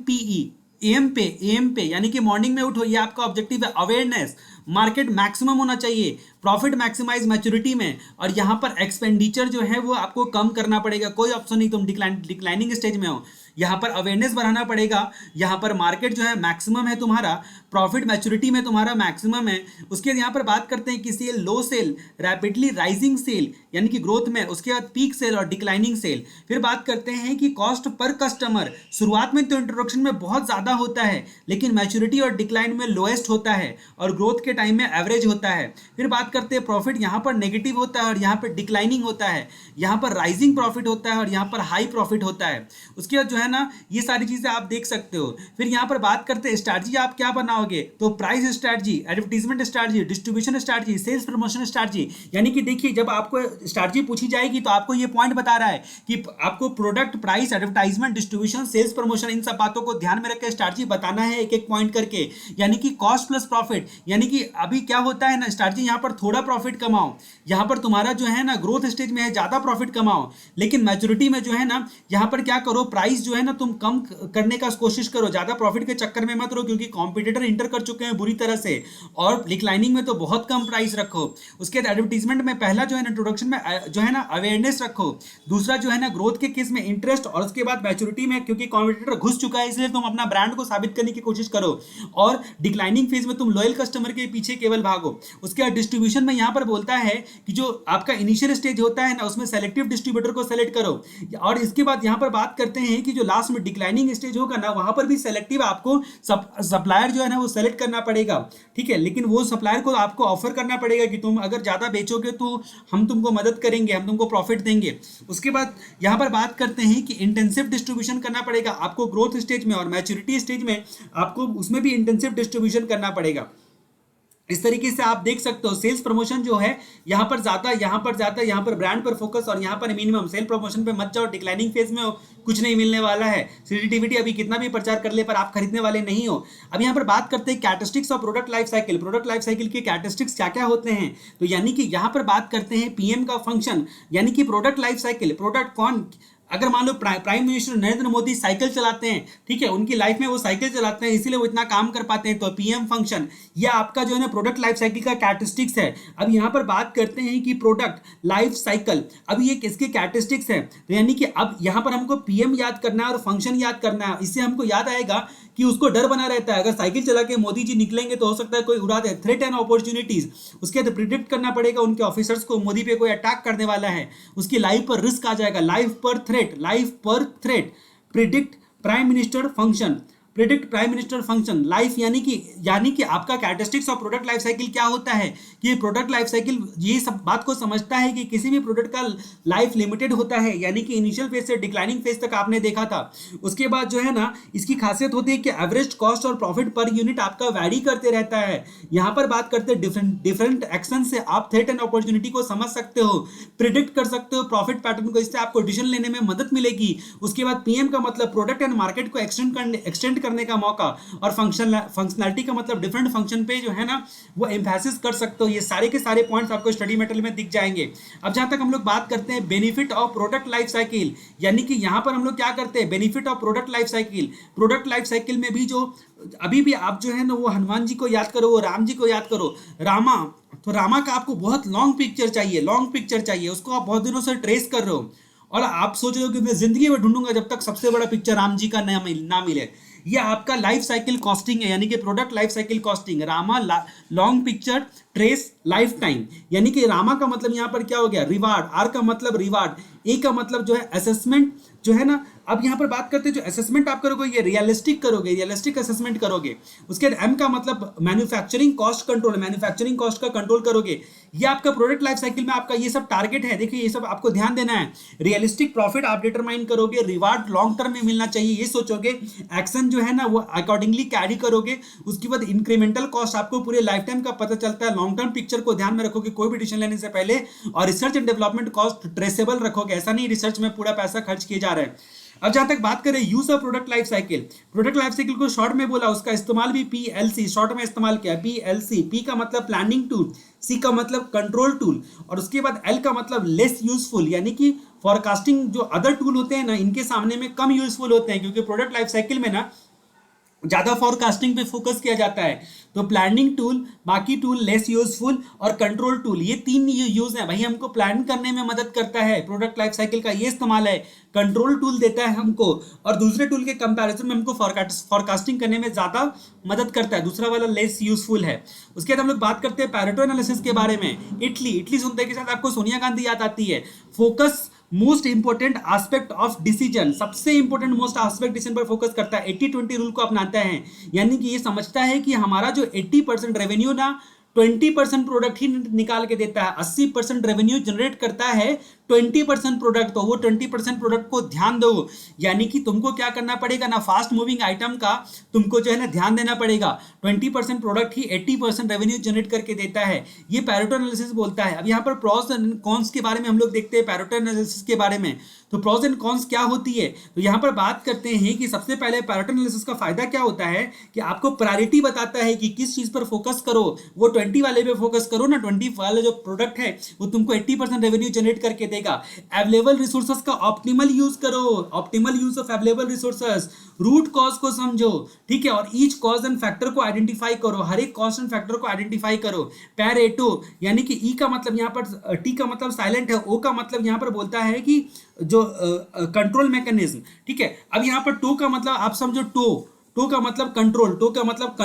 Speaker 1: पे यानी कि मॉर्निंग में उठो, ये आपका ऑब्जेक्टिव है। अवेयरनेस, मार्केट मैक्सिमम होना चाहिए, प्रॉफिट मैक्सिमाइज मैच्योरिटी में, और यहाँ पर एक्सपेंडिचर जो है वो आपको कम करना पड़ेगा, कोई ऑप्शन नहीं तुम डिक्लाइनिंग स्टेज में हो, यहाँ पर अवेयरनेस बढ़ाना पड़ेगा, यहाँ पर मार्केट जो है मैक्सिमम है तुम्हारा, प्रॉफिट मैच्योरिटी में तुम्हारा मैक्सिमम है। उसके बाद यहाँ पर बात करते हैं कि सेल, लो सेल, रैपिडली राइजिंग सेल यानी कि ग्रोथ में, उसके बाद पीक सेल और डिक्लाइनिंग सेल। फिर बात करते हैं कि कॉस्ट पर कस्टमर, शुरुआत में तो इंट्रोडक्शन में बहुत ज़्यादा होता है लेकिन मैच्योरिटी और डिक्लाइन में लोएस्ट होता है और ग्रोथ के टाइम में एवरेज होता है। फिर बात करते हैं प्रॉफिट, यहाँ पर नेगेटिव होता है और यहाँ पर डिक्लाइनिंग होता है, यहाँ पर राइजिंग प्रॉफिट होता है और यहाँ पर हाई प्रॉफिट होता है। उसके बाद जो है ना ये सारी चीजें आप देख सकते हो। फिर यहाँ पर बात करते हैं स्ट्रैटेजी आप क्या बनाओगे, तो price strategy, advertisement strategy, distribution strategy, sales promotion strategy. यानी कि देखिए जब आपको स्ट्रैटेजी पूछी जाएगी तो आपको ये पॉइंट बता रहा है कि आपको product, price, advertisement, distribution, sales promotion, इन सब बातों को ध्यान में रखकर स्ट्रैटेजी बताना है एक एक पॉइंट करके। यानी कि कॉस्ट प्लस प्रॉफिट, यानी कि अभी क्या होता है ना स्ट्रैटेजी, यहाँ पर थोड़ा प्रॉफिट कमाओ, यहाँ पर तुम्हारा जो है ना ग्रोथ स्टेज में है ज्यादा प्रॉफिट कमाओ, लेकिन मैच्योरिटी में जो है ना यहाँ पर क्या करो, प्राइस जो है ना तुम कम करने का कोशिश करो, ज्यादा प्रॉफिट के चक्कर में मत रहो क्योंकि कॉम्पिटिटर इंटर कर चुके हैं बुरी तरह से, और डिक्लाइनिंग में तो बहुत कम प्राइस रखो। उसके बाद एडवर्टीजमेंट में पहला जो है ना इंट्रोडक्शन में जो है ना अवेयरनेस रखो, दूसरा जो है ना ग्रोथ के केस में इंटरेस्ट, और उसके बाद मैच्योरिटी में क्योंकि कॉम्पिटिटर घुस चुका है इसलिए तुम अपना ब्रांड को साबित करने की कोशिश करो, और डिक्लाइनिंग फेज में तुम लॉयल कस्टमर के पीछे केवल भागो। उसके बाद डिस्ट्रीब्यूशन में यहाँ पर बोलता है कि जो आपका इनिशियल स्टेज होता है ना उसमें सेलेक्टिव डिस्ट्रीब्यूटर को सेलेक्ट करो, और इसके बाद यहाँ पर बात करते हैं कि जो लास्ट में डिक्लाइनिंग स्टेज होगा ना वहां पर भी सेलेक्टिव आपको सप्लायर जो है ना वो सेलेक्ट करना पड़ेगा, ठीक है, लेकिन वो सप्लायर को आपको ऑफर करना पड़ेगा कि तुम अगर ज्यादा बेचोगे तो हम तुमको मदद करेंगे, हम तुमको प्रॉफिट देंगे। उसके बाद यहां पर बात करते हैं कि इंटेंसिव डिस्ट्रीब्यूशन करना पड़ेगा आपको ग्रोथ स्टेज में, और मैच्योरिटी स्टेज में आपको उसमें भी इंटेंसिव डिस्ट्रीब्यूशन करना पड़ेगा। इस तरीके से आप देख सकते हो सेल्स प्रमोशन जो है यहाँ पर ज्यादा, यहाँ पर ब्रांड पर फोकस, और यहाँ पर मिनिमम सेल प्रमोशन पे मत जाओ, डिक्लाइनिंग फेज में हो कुछ नहीं मिलने वाला है, सीसीटीवीटी अभी कितना भी प्रचार कर ले पर आप खरीदने वाले नहीं हो। अब यहाँ पर बात करते हैं characteristics of product life cycle, product life cycle के कैरेक्टरिस्टिक्स क्या क्या होते हैं, तो यानी कि यहाँ पर बात करते हैं पीएम का फंक्शन, यानी कि प्रोडक्ट लाइफ साइकिल, प्रोडक्ट कौन, अगर मान लो prime minister Narendra Modi cycle चलाते हैं, ठीक है, उनकी लाइफ में वो साइकिल चलाते हैं इसीलिए वो इतना काम कर पाते हैं, तो पीएम फंक्शन ये आपका जो है ना प्रोडक्ट लाइफ साइकिल का कैरेक्टरिस्टिक्स है। अब यहाँ पर बात करते हैं कि प्रोडक्ट लाइफ साइकिल, अब ये किसके कैरेक्टरिस्टिक्स है, तो यानी कि अब यहाँ पर हमको पीएम याद करना है और फंक्शन याद करना है, इससे हमको याद आएगा कि उसको डर बना रहता है अगर साइकिल चला के मोदी जी निकलेंगे तो हो सकता है कोई उड़ा दे, थ्रेट एंड अपॉर्चुनिटीज, उसके बाद प्रिडिक्ट करना पड़ेगा उनके ऑफिसर्स को मोदी पे कोई अटैक करने वाला है, उसकी लाइफ पर रिस्क आ जाएगा, लाइफ पर threat, predict prime minister function, predict prime minister function life, यानी कि आपका characteristics of product life cycle क्या होता है कि प्रोडक्ट लाइफ साइकिल ये सब बात को समझता है कि किसी भी प्रोडक्ट का लाइफ लिमिटेड होता है, यानी कि इनिशियल फेज से डिक्लाइनिंग फेज तक आपने देखा था। उसके बाद जो है ना इसकी खासियत होती है कि एवरेज कॉस्ट और प्रॉफिट पर यूनिट आपका वैरी करते रहता है। यहाँ पर बात करते हैं डिफरेंट एक्शन से आप थ्रेट एंड अपॉर्चुनिटी को समझ सकते हो, प्रिडिक्ट कर सकते हो प्रॉफिट पैटर्न को, इससे आपको डिसीजन लेने में मदद मिलेगी। उसके बाद पीएम का मतलब प्रोडक्ट एंड मार्केट को एक्सटेंड करने का मौका, और फंक्शनैलिटी का मतलब डिफरेंट फंक्शन पे जो है ना वो एम्फेसिस कर सकते हो। ये सारे के सारे पॉइंट्स आपको स्टडी मटेरियल में दिख जाएंगे। अब जहां तक हम लोग बात करते हैं benefit of product life cycle, यानी कि यहां पर हम लोग क्या करते हैं benefit of product life cycle, product life cycle में भी जो अभी भी आप जो है ना वो हनुमान जी को याद करो, वो राम जी को याद करो, रामा, तो रामा का आपको बहुत लॉन्ग पिक्चर चाहिए, उसको आप बहुत दिनों से ट्रेस कर रहे हो और आप सोच रहे हो कि मैं जिंदगी में ढूंढूंगा जब तक सबसे बड़ा पिक्चर राम जी का ना मिले। ये आपका लाइफ साइकिल कॉस्टिंग है, यानी कि product life cycle costing. Rama long picture trace life time, यानी कि रामा का मतलब यहाँ पर क्या हो गया रिवार्ड, आर का मतलब रिवार्ड, ए का मतलब जो है असेसमेंट जो है ना। अब यहाँ पर बात करते हैं जो असेसमेंट आप करोगे ये रियलिस्टिक असेसमेंट करोगे। उसके बाद एम का मतलब manufacturing cost control, manufacturing cost का कंट्रोल करोगे। ये आपका प्रोडक्ट लाइफ साइकिल में आपका ये सब टारगेट है, देखिए ये सब आपको ध्यान देना है। रियलिस्टिक प्रॉफिट आप डिटरमाइन करोगे, रिवार्ड लॉन्ग टर्म में मिलना चाहिए ये सोचोगे, एक्शन जो है ना वो अकॉर्डिंगली कैरी करोगे। उसके बाद इंक्रीमेंटल कॉस्ट आपको पूरे लाइफ टाइम का पता चलता है, लॉन्ग टर्म पिक्चर को ध्यान में रखोगे कोई भी डिसीजन लेने से पहले, और research and development cost traceable रखोगे, ऐसा नहीं रिसर्च में पूरा पैसा खर्च किए जा रहे हैं। अब जहां तक बात करें use of product life cycle को शॉर्ट में बोला, उसका इस्तेमाल भी पीएलसी शॉर्ट में इस्तेमाल किया। पीएलसी, पी का मतलब प्लानिंग टूल, सी का मतलब कंट्रोल टूल, और उसके बाद एल का मतलब लेस यूजफुल, यानी कि फॉरकास्टिंग जो अदर टूल होते हैं ना इनके सामने में कम यूजफुल होते हैं, क्योंकि प्रोडक्ट लाइफ साइकिल में ना ज़्यादा फोरकास्टिंग पे फोकस किया जाता है। तो प्लानिंग टूल, बाकी टूल लेस यूजफुल, और कंट्रोल टूल, ये तीन यूज है भाई। हमको प्लान करने में मदद करता है, प्रोडक्ट लाइफ साइकिल का ये इस्तेमाल है। कंट्रोल टूल देता है हमको, और दूसरे टूल के कंपैरिजन में हमको फोरकास्टिंग करने में ज़्यादा मदद करता है, दूसरा वाला लेस यूजफुल है। उसके बाद हम लोग बात करते हैं पैरेटो एनालिसिस के बारे में। इटली सुनते के साथ आपको सोनिया गांधी याद आती है। Focus most important aspect of decision, सबसे इंपोर्टेंट मोस्ट एस्पेक्ट डिसीजन पर फोकस करता है, 80-20 रूल को अपनाता है। यानी कि ये समझता है कि हमारा जो 80% रेवेन्यू ना 20% प्रोडक्ट ही निकाल के देता है, 80% रेवेन्यू जनरेट करता है 20% प्रोडक्ट, तो वो 20% प्रोडक्ट को ध्यान दो। यानी कि तुमको क्या करना पड़ेगा ना, फास्ट मूविंग आइटम का तुमको जो है ना ध्यान देना पड़ेगा। 20% प्रोडक्ट ही 80% रेवेन्यू जनरेट करके देता है, ये पैरेटो एनालिसिस बोलता है। अब यहाँ पर प्रॉस एंड कॉन्स के बारे में हम लोग देखते हैं पैरेटो एनालिसिस के बारे में। तो प्रॉस एंड कॉन्स क्या होती है, तो यहाँ पर बात करते हैं कि सबसे पहले पैरेटो एनालिसिस का फायदा क्या होता है कि आपको प्रायोरिटी बताता है कि किस चीज पर फोकस करो। वो 20 वाले पे फोकस करो ना, 20 वाले जो प्रोडक्ट है वो तुमको 80% रेवेन्यू जनरेट करके देगा। अवेलेबल रिसोर्सेज का ऑप्टिमल यूज करो, optimal use of available resources, root cause को समझो, ठीक है, और ईच कॉज एंड फैक्टर को आइडेंटिफाई करो, हर एक कॉज एंड फैक्टर को आइडेंटिफाई करो। पैरेटो यानी कि ई का मतलब यहाँ पर, टी का मतलब साइलेंट है, ओ का मतलब यहाँ पर बोलता है कि जो कंट्रोल मैकेनिज्म, ठीक है। अब यहाँ पर टो का मतलब आप समझो, टो का मतलब कंट्रोल, टो का मतलब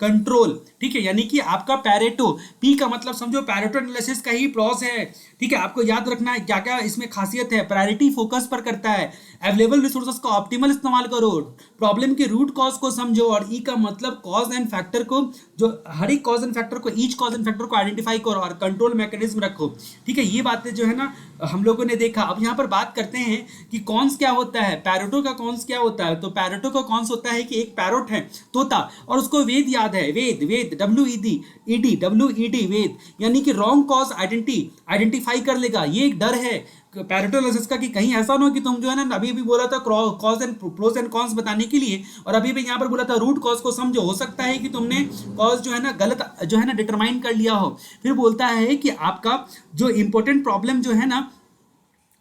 Speaker 1: कंट्रोल, ठीक है, यानी कि आपका पैरेटो। पी का मतलब समझो पैरेटो एनालिसिस का ही प्रॉस है, ठीक है। आपको याद रखना है क्या क्या इसमें खासियत है। प्रायोरिटी फोकस पर करता है, अवेलेबल रिसोर्सेज का ऑप्टिमल इस्तेमाल करो, प्रॉब्लम के रूट कॉज को समझो, और ई का मतलब कॉज एंड फैक्टर को, जो हर एक कॉज एंड फैक्टर को, ईच कॉज एंड फैक्टर को आइडेंटिफाई करो, और कंट्रोल मैकेनिज्म रखो, ठीक है। ये बातें जो है ना हम लोगों ने देखा। अब यहाँ पर बात करते हैं कि कॉन्स क्या होता है, पैरेटो का कॉन्स क्या होता है। तो पैरेटो का कॉन्स होता है कि एक पैरोट है, तोता, और उसको वेद याद है, वेद WED वेद, यानी कि रॉन्ग कॉज आइडेंटिफाई कर लेगा। ये एक डर है पैरेटो एनालिसिस का कि कहीं ऐसा ना हो कि तुम जो है ना अभी भी बोला था cause and pros and cons बताने के लिए, और अभी भी यहाँ पर बोला था रूट कॉज को समझो। हो सकता है कि तुमने कॉज जो है ना गलत जो है ना डिटरमाइन कर लिया हो। फिर बोलता है कि आपका जो इंपॉर्टेंट प्रॉब्लम जो है ना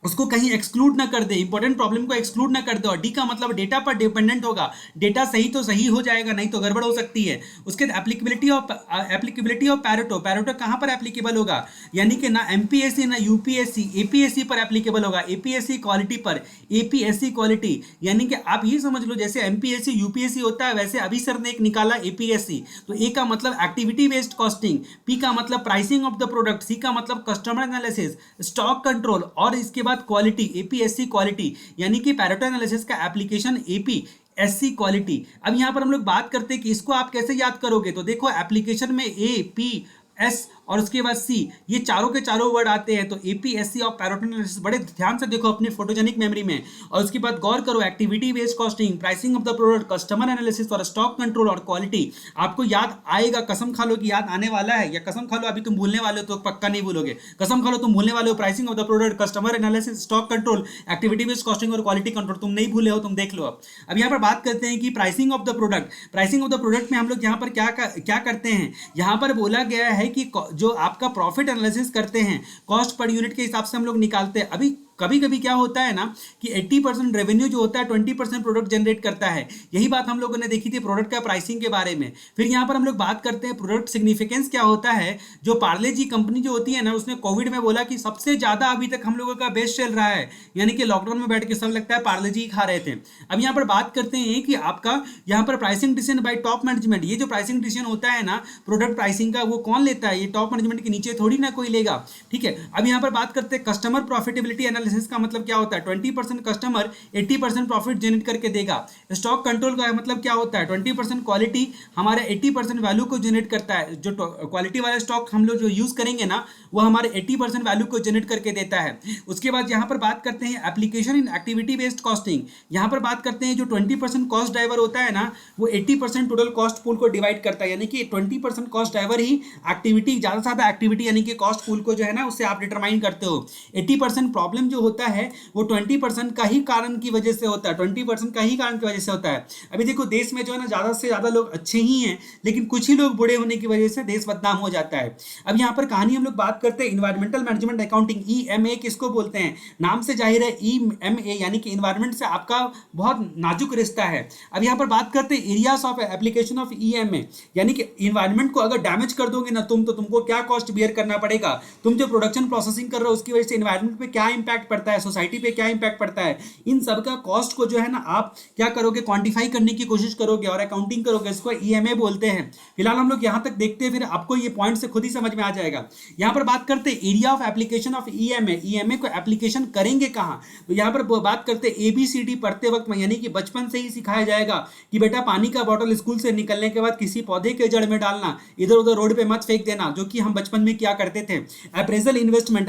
Speaker 1: उसको कहीं एक्सक्लूड ना कर दे, इंपॉर्टेंट प्रॉब्लम को एक्सक्लूड ना कर दे। और डी का मतलब डेटा पर डिपेंडेंट होगा, डेटा सही तो सही हो जाएगा, नहीं तो गड़बड़ हो सकती है। उसके बाद एप्लीकेबिलिटी ऑफ पैरेटो कहाँ पर एप्लीकेबल होगा, यानी कि ना एमपीएससी ना यूपीएससी, एपीएससी पर एप्लीकेबल होगा, एपीएससी क्वालिटी पर, एपीएससी क्वालिटी। यानी कि आप ये समझ लो जैसे एमपीएससी यूपीएससी होता है, वैसे अभी सर ने एक निकाला एपीएससी। तो ए का मतलब एक्टिविटी बेस्ड कॉस्टिंग, पी का मतलब प्राइसिंग ऑफ द प्रोडक्ट, सी का मतलब कस्टमर एनालिसिस, स्टॉक कंट्रोल, और इसके क्वालिटी, एपीएससी क्वालिटी, यानी कि पैरेटो एनालिसिस का एप्लीकेशन एपीएससी क्वालिटी। अब यहां पर हम लोग बात करते हैं कि इसको आप कैसे याद करोगे। तो देखो एप्लीकेशन में ए पी एस और उसके बाद सी, ये चारों के चारों वर्ड आते हैं। तो एपीएससी ऑफ पैरेटो एनालिसिस बड़े ध्यान से देखो अपने फोटोजेनिक मेमोरी में। और उसके बाद गौर करो, activity based costing, pricing of the product, customer analysis और स्टॉक कंट्रोल और क्वालिटी। आपको याद आएगा, कसम खा लो कि याद आने वाला है, या कसम खा लो अभी तुम भूलने वाले हो तो पक्का नहीं भूलोगे। कसम खा लो तुम भूलने वाले हो, pricing of the product, customer analysis, stock control, activity based costing और क्वालिटी कंट्रोल, तुम नहीं भूले हो, तुम देख लो। अब यहाँ पर बात करते हैं कि pricing of the product. Pricing of the product में हम लोग यहाँ पर क्या करते हैं, यहाँ पर बोला गया है कि जो आपका प्रॉफिट एनालिसिस करते हैं, कॉस्ट पर यूनिट के हिसाब से हम लोग निकालते हैं। अभी कभी कभी क्या होता है ना कि 80% रेवेन्यू जो होता है 20% प्रोडक्ट जनरेट करता है। यही बात हम लोगों ने देखी थी प्रोडक्ट का प्राइसिंग के बारे में। फिर यहाँ पर हम लोग बात करते हैं प्रोडक्ट सिग्निफिकेंस क्या होता है। जो पार्ले जी कंपनी जो होती है ना, उसने कोविड में बोला कि सबसे ज्यादा अभी तक हम लोगों का बेस्ट चल रहा है, यानी कि लॉकडाउन में बैठ के सब लगता है पार्ले जी खा रहे थे। अब यहाँ पर बात करते हैं कि आपका यहाँ पर pricing decision by top management. ये जो प्राइसिंग डिसीजन होता है ना प्रोडक्ट प्राइसिंग का, वो कौन लेता है, ये टॉप मैनेजमेंट के नीचे थोड़ी ना कोई लेगा, ठीक है। अब यहाँ पर बात करते हैं कस्टमर प्रॉफिटेबिलिटी एनालिसिस का मतलब क्या होता है, 20% कस्टमर 80% प्रॉफिट जनरेट करके देगा। स्टॉक कंट्रोल का मतलब क्या होता है, 20% क्वालिटी हमारे 80% वैल्यू को जनरेट करता है। जो क्वालिटी वाला स्टॉक हम लोग जो यूज करेंगे ना, वो हमारे 80% वैल्यू को जनरेट करके देता है। उसके बाद यहाँ पर बात करते हैं application in activity based costing. यहाँ पर बात करते हैं जो 20% कॉस्ट ड्राइवर होता है ना, वो 80% टोटल कॉस्ट पूल को डिवाइड करता है, यानी कि 20% कॉस्ट ड्राइवर ही एक्टिविटी, ज्यादा से ज्यादा एक्टिविटी यानी कि कॉस्ट पूल को जो है ना उससे आप डिटरमाइन करते हो। 80% प्रॉब्लम जो जो होता है वो 20% का ही कारण की वजह से होता है, 20% का ही कारण की वजह से होता है। अभी देखो देश में जो है ना ज़्यादा से ज़्यादा लोग अच्छे ही हैं, लेकिन कुछ ही लोग बुरे होने की वजह से देश बदनाम हो जाता है। अब यहाँ पर कहानी हम लोग बात करते हैं इन्वायरमेंटल मैनेजमेंट अकाउंटिंग, EMA किसको बोलते हैं? नाम से जाहिर है EMA यानी कि इन्वायरमेंट से आपका बहुत नाजुक रिश्ता है। अब यहाँ पर बात करते हैं areas of application of EMA, यानी कि इन्वायरमेंट को अगर डैमेज कर दोगे ना तुम, तो तुमको क्या कॉस्ट बियर करना पड़ेगा। तुम जो प्रोडक्शन प्रोसेसिंग कर रहे हो उसकी वजह से इन्वायरमेंट पे क्या इंपैक्ट पड़ता है, सोसाइटी पे क्या इंपैक्ट पड़ता है, इन सब का कॉस्ट को जो है ना आप क्या करोगे, क्वांटिफाई करने की कोशिश करोगे और अकाउंटिंग करोगे, इसको EMA बोलते हैं। फिलहाल हम लोग यहाँ तक देखते हैं, फिर आपको ये पॉइंट से खुद ही समझ में आ जाएगा। यहाँ पर बात करते हैं area of application of EMA को एप्लीकेशन करेंगे कहाँ, तो यहाँ पर बात करते हैं ABCD पढ़ते वक्त में, यानी कि बचपन से ही सिखाया जाएगा कि बेटा पानी का बॉटल स्कूल से निकलने के बाद किसी पौधे के जड़ में डालना, इधर उधर रोड पे मत फेंक देना, जो कि हम बचपन में क्या करते थे। अप्रेजल इन्वेस्टमेंट,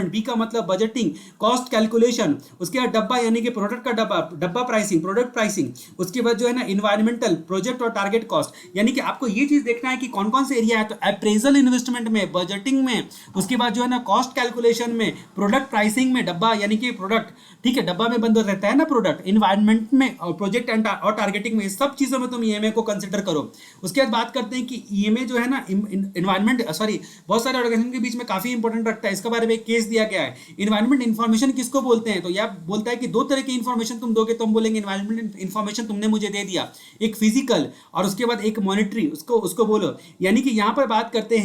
Speaker 1: B का मतलब बजटिंग, कॉस्ट कैलकुलेशन, उसके बाद डब्बा यानी कि प्रोडक्ट का डब्बा प्राइसिंग, प्रोडक्ट प्राइसिंग, उसके बाद जो है ना इन्वायरमेंटल, प्रोजेक्ट और टारगेट कॉस्ट, यानी कि आपको ये चीज देखना है कि कौन कौन से एरिया है। तो अप्रेजल इन्वेस्टमेंट में, बजटिंग में, उसके बाद जो है ना कॉस्ट कैलकुलेशन में, प्रोडक्ट प्राइसिंग में, डब्बा यानी कि प्रोडक्ट, ठीक है डब्बा में बंद रहता है ना प्रोडक्ट, इन्वायरमेंट में और प्रोजेक्ट और टारगेटिंग में, सब चीजों में तुम EMA को कंसिडर करो। उसके बाद बात करते हैं कि EMA जो है ना इन्वायरमेंट बहुत सारे ऑर्गेनाइजेशन के बीच में काफी इंपॉर्टेंट रखता है। इसके बारे में एक केस दिया गया है। इन्वायरमेंट इन्फॉर्मेशन किसको बोलते हैं, तो यह बोलता है कि दो तरह की इन्फॉर्मेशन तुम दोगे, तुम बोलेंगे इन्वायरमेंट इन्फॉर्मेशन तुमने मुझे दे दिया, एक फिजिकल और उसके बाद एक मॉनिटरी, उसको बोलो। यानी कि यहाँ पर बात करते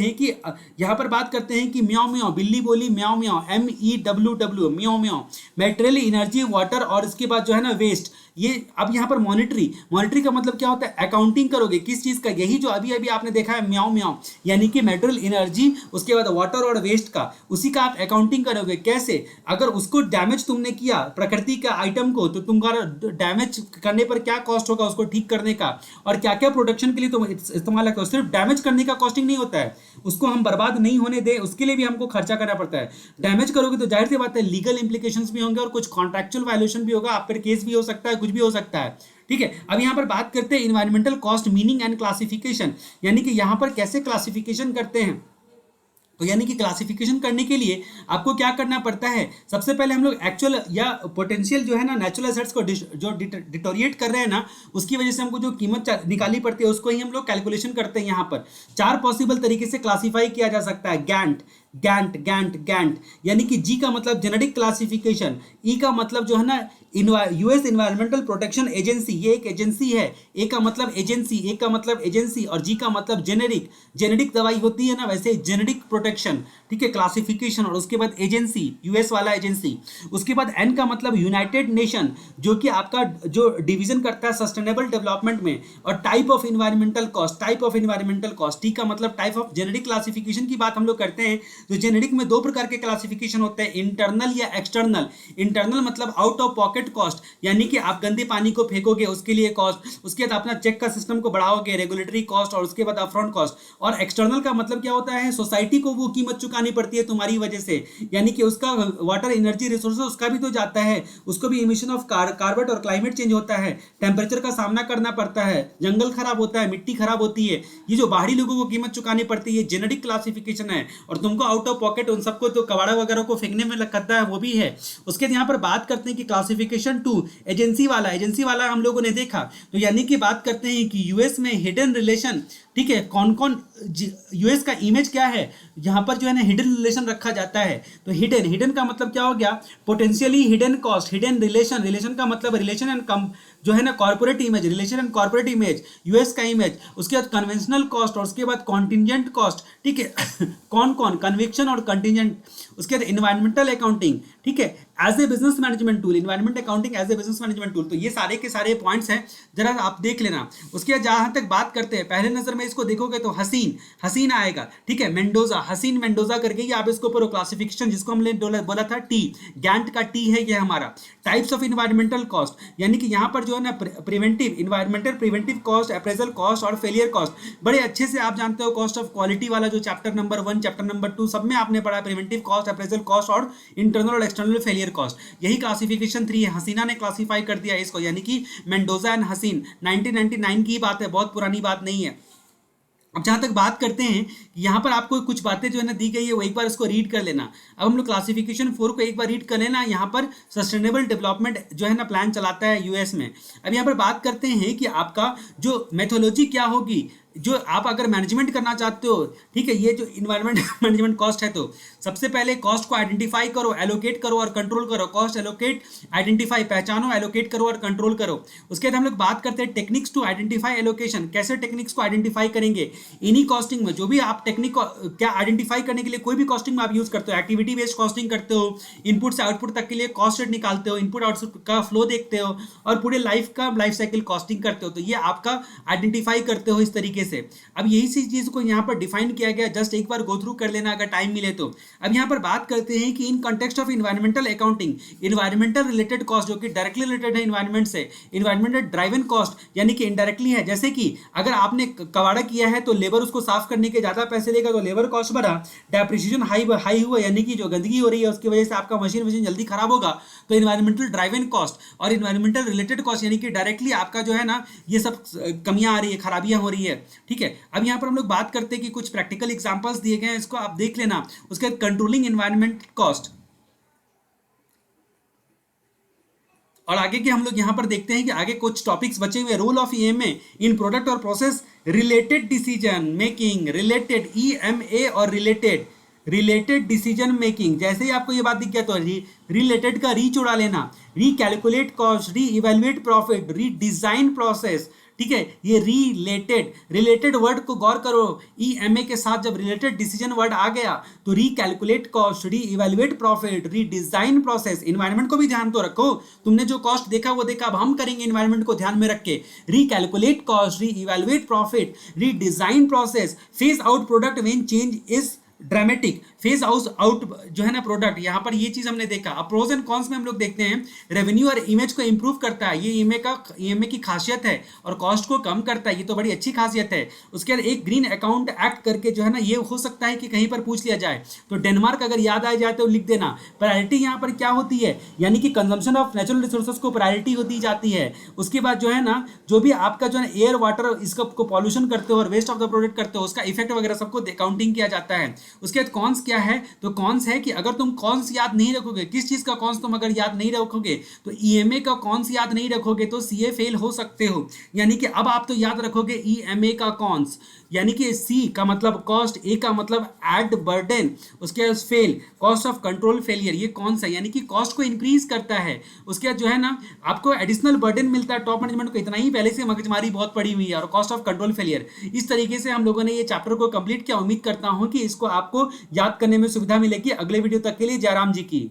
Speaker 1: हैं कि म्याओ म्याओ, बिल्ली बोली म्याओ म्याओ, MEWW म्याओ म्याओ, मेटेरियल, एनर्जी, वाटर और इसके बाद जो है ना वेस्ट, ये। अब यहाँ पर मॉनिटरी का मतलब क्या होता है, अकाउंटिंग करोगे किस चीज का, यही जो अभी अभी आपने देखा है म्याओ म्याओ, यानी कि मेटेरियल, एनर्जी, उसके बाद वाटर और वेस्ट का, उसी का आप अकाउंटिंग करोगे। कैसे, अगर उसको डैमेज तुमने किया प्रकृति का आइटम को, तो तुम्हारा डैमेज करने पर क्या कॉस्ट होगा उसको ठीक करने का, और क्या क्या प्रोडक्शन के लिए तुम इस्तेमाल करते हो। सिर्फ डैमेज करने का कॉस्टिंग नहीं होता है, उसको हम बर्बाद नहीं होने दें उसके लिए भी हमको खर्चा करना पड़ता है। डैमेज करोगे तो जाहिर सी बात है लीगल इंप्लीकेशंस भी होंगे और कुछ कॉन्ट्रैक्चुअल वायलेशन भी होगा, आप पर केस भी हो सकता है, कुछ भी हो सकता है। ठीक है, अब यहां पर बात करते हैं environmental cost meaning and classification, यानी कि यहां पर कैसे क्लासिफिकेशन करते हैं। तो यानी कि क्लासिफिकेशन करने के लिए आपको क्या करना पड़ता है, सबसे पहले हम लोग एक्चुअल या पोटेंशियल जो है ना नेचुरल एसेट्स को जो डिटोरिएट कर रहे हैं ना, उसकी वजह से हमको जो कीमत निकालनी पड़ती है उसको ही हम लोग कैलकुलेशन करते हैं। यहाँ पर 4 पॉसिबल तरीके से क्लासीफाई किया जा सकता है। गैंट यानी कि G का मतलब जेनेरिक क्लासिफिकेशन, E का मतलब जो है ना US इन्वायरमेंटल प्रोटेक्शन एजेंसी, ये एक एजेंसी है। ए का मतलब एजेंसी और G का मतलब जेनेरिक दवाई होती है ना, वैसे जेनेरिक प्रोटेक्शन, ठीक है, क्लासिफिकेशन और उसके बाद एजेंसी, US वाला एजेंसी। उसके बाद N का मतलब यूनाइटेड नेशन, जो कि आपका जो डिवीजन करता है सस्टेनेबल डेवलपमेंट में। और type of environmental cost, T का मतलब टाइप ऑफ जेनेरिक क्लासिफिकेशन की बात हम लोग करते हैं। तो जेनेरिक में 2 प्रकार के क्लासिफिकेशन होते हैं, इंटरनल या एक्सटर्नल। इंटरनल मतलब आउट ऑफ पॉकेट कॉस्ट, यानी कि आप गंदे पानी को फेंकोगे उसके लिए कॉस्ट, उसके बाद अपना चेक का सिस्टम को बढ़ाओगे, रेगुलेटरी कॉस्ट और उसके बाद अपफ्रंट कॉस्ट। और एक्सटर्नल का मतलब क्या होता है, सोसाइटी को वो कीमत चुकानी पड़ती है तुम्हारी वजह से, यानी कि उसका वाटर, एनर्जी, रिसोर्सेज उसका भी तो जाता है, उसको भी इमिशन ऑफ कार्बन और क्लाइमेट चेंज होता है, टेम्परेचर का सामना करना पड़ता है, जंगल खराब होता है, मिट्टी खराब होती है, ये जो बाहरी लोगों को कीमत चुकानी पड़ती है, जेनेरिक क्लासिफिकेशन है। और तुमको आउट ऑफ पॉकेट उन सबको तो कबाड़ा वगैरह को फेंकने में लगता है, वो भी है। उसके बाद यहाँ पर बात करते हैं कि क्लासिफिकेशन 2 एजेंसी वाला हम लोगों ने देखा। तो यानी कि बात करते हैं कि यूएस में हिडन रिलेशन, ठीक है, कौन कौन यूएस का इमेज क्या है, यहाँ पर जो है ना हिडन रिलेशन रखा जाता है। तो हिडन का मतलब क्या हो गया, potentially hidden cost, hidden relation का मतलब रिलेशन एंड जो है ना corporate image, relation and corporate image, US का इमेज। उसके बाद कन्वेंशनल कॉस्ट और उसके बाद कॉन्टिजेंट कॉस्ट, ठीक है कौन कन्विक्शन और कंटिजेंट। उसके बाद इन्वायरमेंटल अकाउंटिंग, ठीक है, as a business management tool, environment accounting as a business management tool. तो ये सारे के सारे पॉइंट्स हैं, जरा आप देख लेना। उसके बाद जहां तक बात करते हैं, पहले नजर में इसको देखोगे तो हसीन आएगा, ठीक है, हसीन मेंडोजा करके ही आप इसको पर क्लासिफिकेशन, जिसको हमने बोला था टी, गैंट का टी है ये हमारा। टाइप्स ऑफ इन्वायरमेंटल कॉस्ट, यानी कि यहाँ पर जो है ना प्रिवेंटिव कॉस्ट, अप्रेजल कॉस्ट और फेलियर कॉस्ट। बड़े अच्छे से आप जानते हो कॉस्ट ऑफ क्वालिटी वाला जो चैप्टर नंबर 1, चैप्टर नंबर 2 सब में आपने पढ़ा, प्रिवेंटिव कॉस्ट, अप्रेजल कॉस्ट और इंटरनल और एक्सटर्नल फेलियर कॉस्ट। यही क्लासिफिकेशन 3 है। हसीना ने क्लासिफाई कर दिया इसको, यानी कि मेंडोजा एंड हसीन, 1999 की बात है, बहुत पुरानी बात नहीं है। अब जहां तक बात करते हैं कि यहाँ पर आपको कुछ बातें जो है ना दी गई है वो एक बार इसको रीड कर लेना। अब हम लोग क्लासिफिकेशन 4 को एक बार रीड कर लेना। यहाँ पर सस्टेनेबल डेवलपमेंट जो है ना प्लान चलाता है यूएस में। अब यहाँ पर बात करते हैं कि आपका जो मेथोलॉजी क्या होगी, जो आप अगर मैनेजमेंट करना चाहते हो, ठीक है, ये जो इन्वायरमेंट मैनेजमेंट कॉस्ट है, तो सबसे पहले कॉस्ट को आइडेंटिफाई करो, एलोकेट करो और कंट्रोल करो। कॉस्ट एलोकेट आइडेंटिफाई, पहचानो, एलोकेट करो और कंट्रोल करो। उसके बाद हम लोग बात करते हैं टेक्निक्स टू आइडेंटिफाई एलोकेशन। कैसे टेक्निक्स को आइडेंटिफाई करेंगे? इन्हीं कॉस्टिंग में जो भी आप टेक्निक को क्या आइडेंटिफाई करने के लिए कोई भी कॉस्टिंग में आप यूज करते हो, एक्टिविटी बेस्ड कॉस्टिंग करते हो, इनपुट से आउटपुट तक के लिए कॉस्ट रेट निकालते हो, इनपुट आउटपुट का फ्लो देखते हो और पूरे लाइफ साइकिल कॉस्टिंग करते हो, तो ये आपका आइडेंटिफाई करते हो इस तरीके से। अब यही सी चीज को यहाँ पर डिफाइन किया गया, जस्ट एक बार गो थ्रू कर लेना अगर टाइम मिले तो। अब यहाँ पर बात करते हैं कि in context of environmental accounting, environmental related cost जो कि डायरेक्टली रिलेटेड है इन्वायरमेंट से, इन्वायरमेंटल ड्राइवन कॉस्ट यानी कि इनडायरेक्टली है। जैसे कि अगर आपने कबाड़ा किया है तो लेबर उसको साफ करने के ज्यादा पैसे लेगा तो लेबर कॉस्ट बढ़ा, डेप्रिसिएशन हाई हुआ यानी कि जो गंदगी हो रही है उसकी वजह से आपका मशीन जल्दी खराब होगा, तो इन्वायरमेंटल ड्राइवन कॉस्ट और इन्वायरमेंटल रिलेटेड कॉस्ट यानी कि डायरेक्टली आपका जो है ना ये सब कमियां आ रही है, खराबियां हो रही है, ठीक है। अब यहाँ पर हम लोग बात करते हैं कि कुछ प्रैक्टिकल एग्जांपल्स दिए गए हैं, इसको आप देख लेना। उसके बाद कंट्रोलिंग एनवायरनमेंट कॉस्ट, और आगे के हम लोग यहां पर देखते हैं कि आगे कुछ टॉपिक्स बचे हुए। Role of EMA in product और process related decision making, related EMA और रिलेटेड डिसीजन मेकिंग। जैसे ही आपको ये बात दिख गया तो रिलेटेड का री उड़ा लेना, रीकैलकुलेट कॉस्ट, री इवेल्युएट प्रॉफिट, रीडिजाइन प्रोसेस, ठीक है। ये रिलेटेड वर्ड को गौर करो, ईएमए के साथ जब रिलेटेड डिसीजन वर्ड आ गया तो रीकैलकुलेट कॉस्ट, री evaluate profit, redesign process. Environment को भी ध्यान तो रखो, तुमने जो कॉस्ट देखा वो देखा, अब हम करेंगे इन्वायरमेंट को ध्यान में रख के। रीकैलकुलेट कॉस्ट, री evaluate profit, redesign process, phase out product when change is dramatic, phase out जो है ना प्रोडक्ट, यहां पर ये चीज हमने देखा। अब प्रोज एंड कॉन्स में हम लोग देखते हैं, रेवेन्यू और इमेज को इंप्रूव करता है, ये ईएमए की खासियत है, और कॉस्ट को कम करता है, ये तो बड़ी अच्छी खासियत है। उसके बाद एक ग्रीन अकाउंट एक्ट करके जो है ना, ये हो सकता है कि कहीं पर पूछ लिया जाए, तो डेनमार्क अगर याद आ जाए तो लिख देना। प्रायोरिटी यहाँ पर क्या होती है, यानी कि कंजम्पशन ऑफ नेचुरल रिसोर्सेज को प्रायोरिटी होती जाती है। उसके बाद जो है ना, जो भी आपका जो है एयर वाटर इसका को पॉल्यूशन करते हो और वेस्ट ऑफ द प्रोडक्ट करते हो, उसका इफेक्ट वगैरह सबको काउंटिंग किया जाता है। उसके बाद कॉन्स क्या है, तो कॉन्स है कि अगर तुम कॉन्स याद नहीं रखोगे, किस चीज का कॉन्स तुम अगर याद नहीं रखोगे, तो ईएमए का कॉन्स याद नहीं रखोगे तो सीए फेल हो सकते हो। यानी कि अब आप तो याद रखोगे ईएमए का कॉन्स, यानी कि सी का मतलब कॉस्ट, ए का मतलब एड बर्डन, उसके बाद fail, cost of control failure, ये कौन सा यानी कि कॉस्ट को इंक्रीज करता है। उसके बाद जो है ना, आपको एडिशनल बर्डन मिलता है टॉप मैनेजमेंट को, इतना ही पहले से मगजमारी बहुत पड़ी हुई है, और कॉस्ट ऑफ कंट्रोल फेलियर। इस तरीके से हम लोगों ने ये चैप्टर को कंप्लीट किया। उम्मीद करता हूं कि इसको आपको याद करने में सुविधा मिलेगी। अगले वीडियो तक के लिए जयराम जी की।